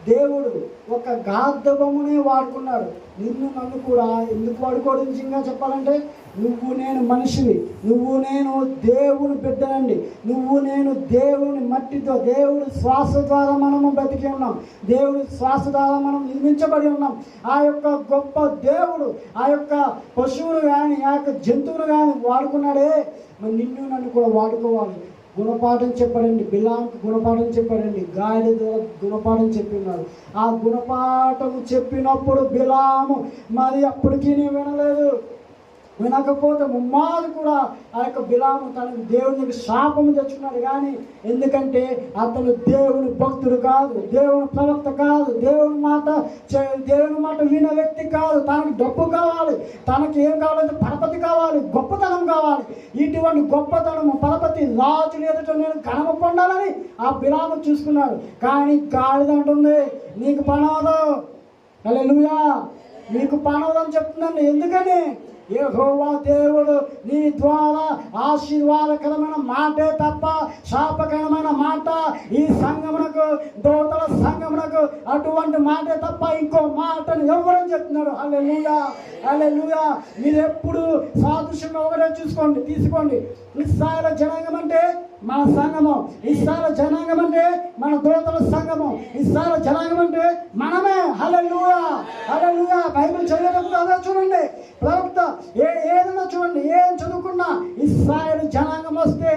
దేవుడు ఒక గాద్దబమునే వాడుకున్నాడు. నిన్ను నన్ను కూడా ఎందుకు వాడుకోవడం నిజంగా చెప్పాలంటే నువ్వు నేను మనిషిని, నువ్వు నేను దేవుని బిడ్డనండి. నువ్వు నేను దేవుని మట్టితో, దేవుడి శ్వాస ద్వారా మనము బతికి ఉన్నాం. దేవుడి శ్వాస ద్వారా మనం నిర్మించబడి ఉన్నాం. ఆ యొక్క గొప్ప దేవుడు ఆ యొక్క పశువులు కానీ ఆ యొక్క జంతువులు కానీ వాడుకున్నాడే, మరి నిన్ను నన్ను కూడా వాడుకోవాలి. గుణపాఠం చెప్పాడండి, బిలాంకి గుణపాఠం చెప్పాడండి, గాలి ద్వారా గుణపాఠం చెప్పినాడు. ఆ గుణపాఠం చెప్పినప్పుడు బిలాము మరి అప్పటికీ వినలేదు. వినకపోతే ముమ్మారు కూడా ఆ యొక్క బిలాము తనకు దేవునికి శాపము తెచ్చుకున్నాడు. కానీ ఎందుకంటే అతను దేవుని భక్తుడు కాదు, దేవుని ప్రవక్త కాదు, దేవుని మాట వినే వ్యక్తి కాదు. తనకి డబ్బు కావాలి, తనకి ఏం కావాలంటే పరపతి కావాలి, గొప్పతనం కావాలి. ఇటువంటి గొప్పతనము పరపతి రాజు ఎదుట నేను ఘనము పొందాలని ఆ బిలాము చూసుకున్నాడు. కానీ గాడిద అంటుంది నీకు పనవదు, హల్లెలూయా, నీకు పనవదని చెప్తుందండి. ఎందుకని? యెహోవా దేవుడు నీ ద్వారా ఆశీర్వాదకరమైన మాటే తప్ప శాపకరమైన మాట ఈ సంఘమునకు, దోతల సంఘమునకు అటువంటి మాటే తప్ప ఇంకో మాటను ఎవరని చెప్తున్నాడు. హల్లెలూయా, హల్లెలూయా. మీరు ఎప్పుడు సాదృశ్యంగా ఒకటే తీసుకోండి. ఇశ్రాయేలు జనాంగం అంటే మన సంఘము, ఇశ్రాయేలు జనాంగం అంటే మన దోతల సంఘము, ఇశ్రాయేలు జనాంగం అంటే మనమే. హల్లెలూయా, హల్లెలూయా. బైబిల్ చదివేటప్పుడు అదే చూడండి, ప్రవక్త ఏదైనా చూడండి, ఏం చదువుకున్నా ఇశ్రాయేలు జనాంగం వస్తే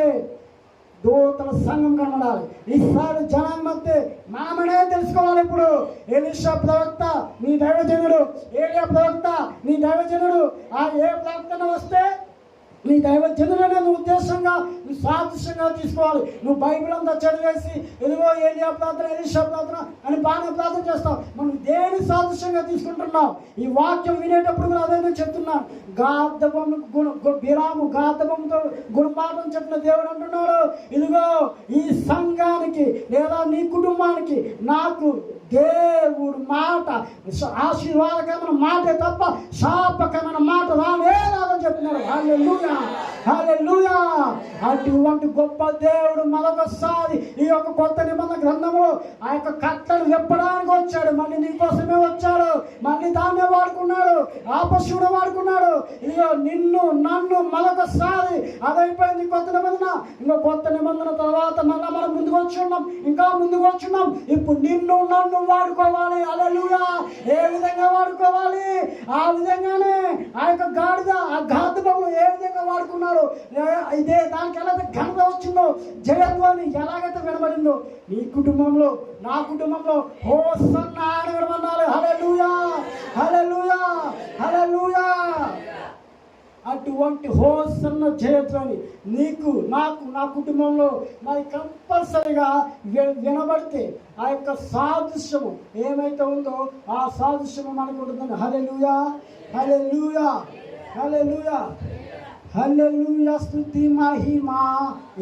దూతల సంఘం కనబడాలి. ఇశ్రాయేలు జనాంగం వస్తే మనమనే తెలుసుకోవాలి. ఇప్పుడు ఎలీషా ప్రవక్త నీ దైవజనుడు, ఏలియా ప్రవక్త నీ దైవజనుడు. ఆ ఏ ప్రవక్తన వస్తే నీ దైవజనులనే నువ్వు ఉద్దేశంగా నువ్వు సాదృశ్యంగా తీసుకోవాలి. నువ్వు బైబిల్ అంతా చదివేసి ఇదిగో ఏలియా ప్రార్థన, ఎలీషా ప్రార్థన అని బాగానే ప్రార్థన చేస్తావు. మనం దేని సాదృశ్యంగా తీసుకుంటున్నావు? ఈ వాక్యం వినేటప్పుడు కూడా అదే నేను చెప్తున్నాను. బిలాము గాద్దబంతో గుణపాఠం చెప్పిన దేవుడు అంటున్నాడు, ఇదిగో ఈ సంఘానికి లేదా నీ కుటుంబానికి నాకు దేవుడు మాట ఆశీర్వాదకరమైన మాటే తప్ప శాపకరమైన మాట రాదని చెప్తున్నాడు. హల్లెలూయా, హల్లెలూయా. అటువంటి గొప్ప దేవుడు మరొకసారి ఈ యొక్క కొత్త నిబంధన గ్రంథంలో ఆ యొక్క కట్టలు చెప్పడానికి వచ్చాడు. మళ్ళీ నీకోసమే వచ్చాడు, మళ్ళీ దాన్నే వాడుకున్నాడు, ఆపశుడు వాడుకున్నాడు. ఇదిగో నిన్ను నన్ను మరొకసారి అదైపోయింది కొత్త నిబంధన. ఇంకో కొత్త నిబంధన తర్వాత మళ్ళీ మనం ముందుకు వచ్చున్నాం, ఇంకా ముందుకు వచ్చున్నాం. ఇప్పుడు నిన్ను నన్ను వాడుకోవాలి. హల్లెలూయా. ఏ విధంగా వాడుకోవాలి? ఆ విధంగానే ఆ యొక్క గాద్దబము ఏ విధంగా వాడుకున్నాడు, ఇదే దానికి ఎలాగైతే ఘనత వచ్చిందో, జయత్వాన్ని ఎలాగైతే వినబడిందో నీ కుటుంబంలో, నా కుటుంబంలో హోసన్నా అని వినమన్నారు. హల్లెలూయా, హల్లెలూయా, హల్లెలూయా. అటువంటి హోసన్న జయత్వాన్ని నీకు, నాకు, నా కుటుంబంలో మరి కంపల్సరిగా వినబడితే ఆ యొక్క సాదృశ్యము ఏమైతే ఉందో ఆ సాదృశ్యము మనకు ఉంటుందని. హల్లెలూయా, హల్లెలూయా, హల్లెలూయా, హల్లెలూయా. స్తుతి మహిమా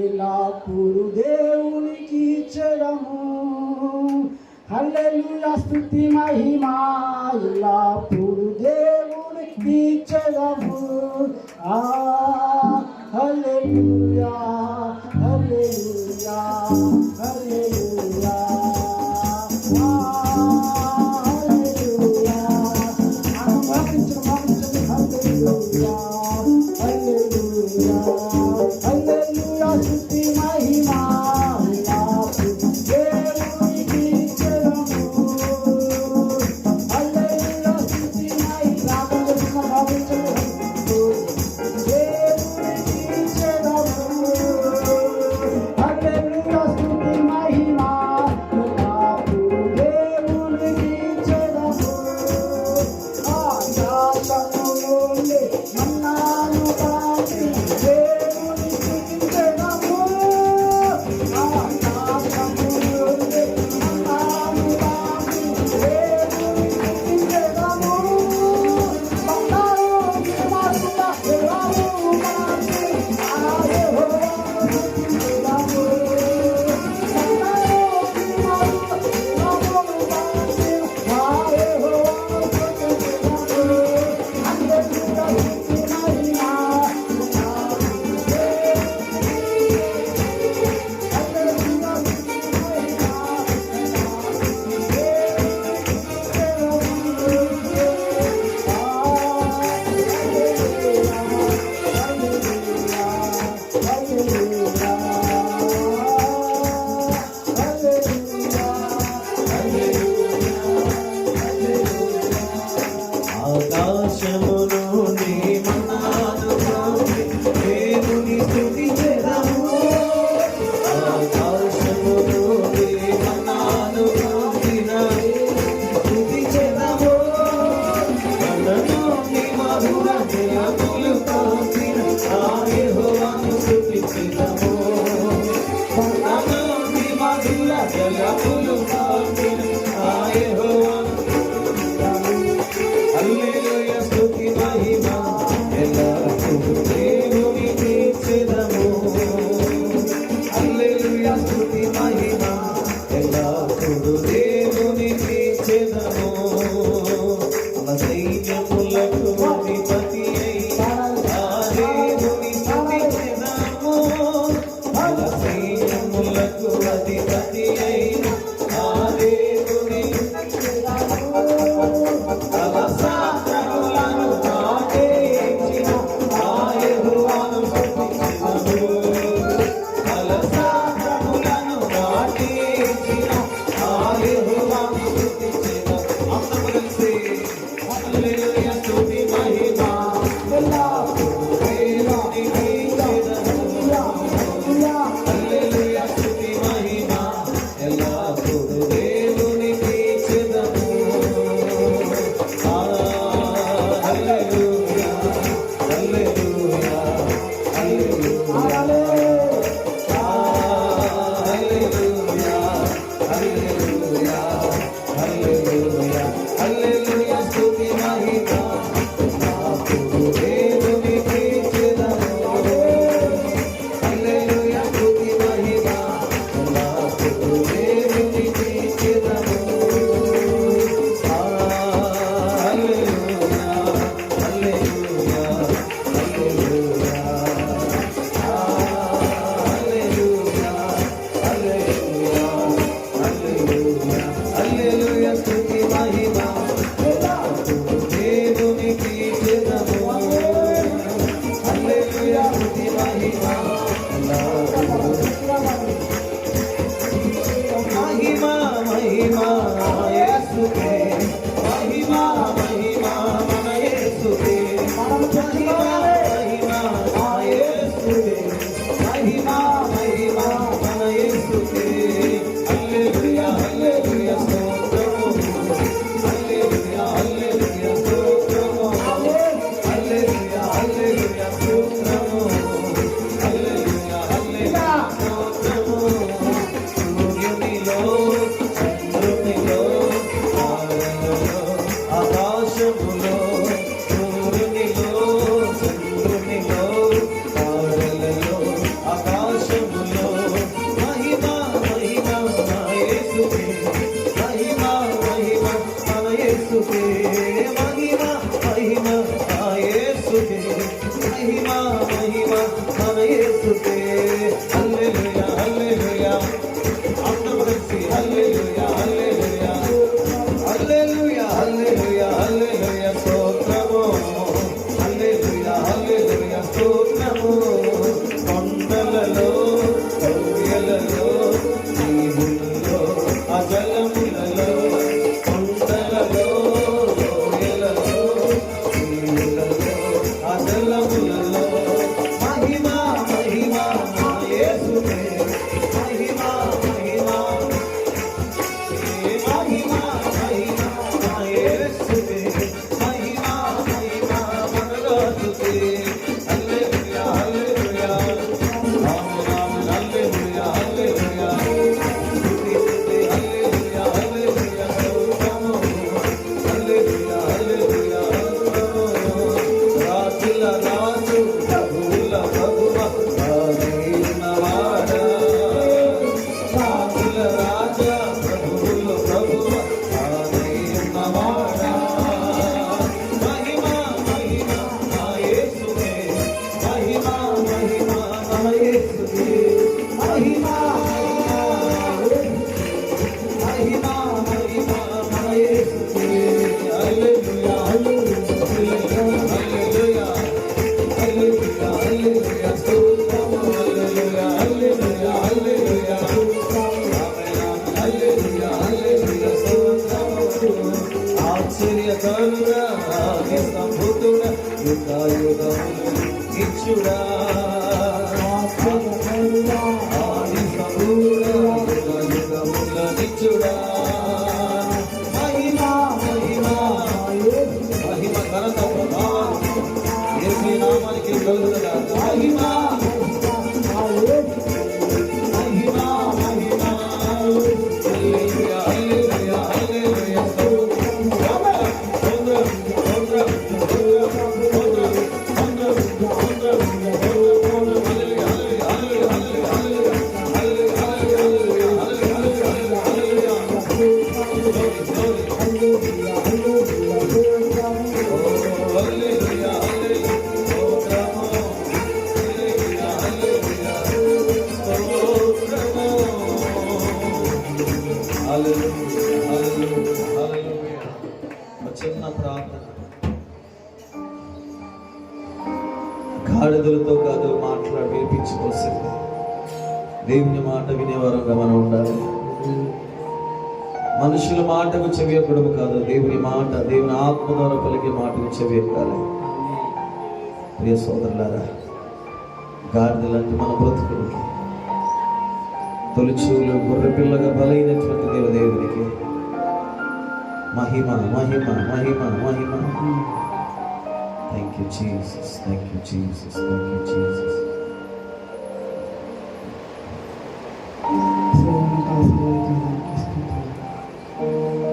ఎల్లప్పుడూ దేవునికి చెదము. హల్లెలూయా, స్తుతి మహిమా ఎల్లప్పుడూ దేవునికి చెదము. హల్లెలూయా, hallelujah, hallelujah, hallelujah. Hallelujah, hallelujah, హల్లెలూయా. స్తుతి మహిమా దేవునికి చెదము. హల్లెలూయా, స్తుతి మహిమా దేవునికి చెదము. హల్లెలూయా, స్తుతి మహిమా హల్లెలూయా, హల్లెలూయా, హల్లెలూయా. ఒక చిన్న ప్రార్థన. గాడిదలతో కాదు మాట్లాడి వినిపించుకోసింది. దేవుని మాట వినేవారంగా మనం ఉండాలి. మనుషుల మాటకు చెవియకూడదు కాదు, దేవుని మాట, దేవుని ఆత్మ ద్వారా పలికే మాటకు చెవియకాలి. ప్రియ సోదరులారా, గాడిదలంటే మన బ్రతుకులకి తొలిచూలు గొర్రెపిల్లగా బలైనటువంటి దేవునికి మహిమ మహిమ మహిమ మహిమ. Thank you Jesus, thank you Jesus, thank you Jesus.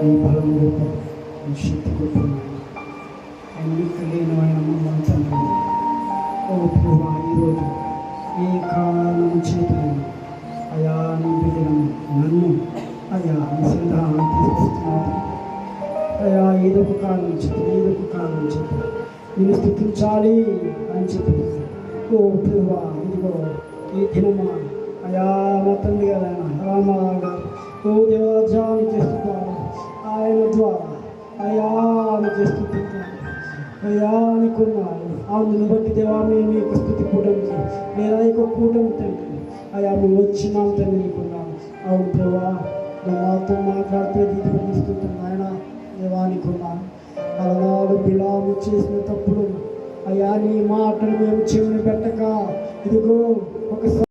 ఈ బలం గొప్ప, ఈ శక్తి గొప్ప, ఎన్నిక లేనివైన మమ్మల్ని తండ్రి. ఓ ప్రభువా, ఈరోజు ఈ కారణం చేతులను అయా నీ బిడ్డలను నన్ను అయా నీ సన్నిధానం తీసుకొస్తున్నాను. అయా ఏదో ఒక కారణం చెప్పి నేను స్థుతించాలి అని చెప్పి, ఓ ప్రభువా, ఇదిగో ఈ దినమా అయా మా తండ్రి గారు రామారావు గారు ఓ దేవాజాన్ని చేస్తున్నారు. ఆయన ద్వారా అయాను చేస్తుంటున్నాను. అయానుకున్నాను. అందుని బట్టి దేవా మేము ఈ యొక్క స్థుతి కూటమికి లేదా ఈ యొక్క కూటమి తండ్రి అయా మేము వచ్చినాం తండ్రి నీకున్నాను. అవును దేవా, నువ్వు మాతో మాట్లాడితే తీసుకుంటున్నాను ఆయన దేవానికున్నాను. అలనాడు బిలాము చేసిన తప్పుడు అయా నీ మాటలు మేము చెవిని పెట్టక ఇదిగో ఒక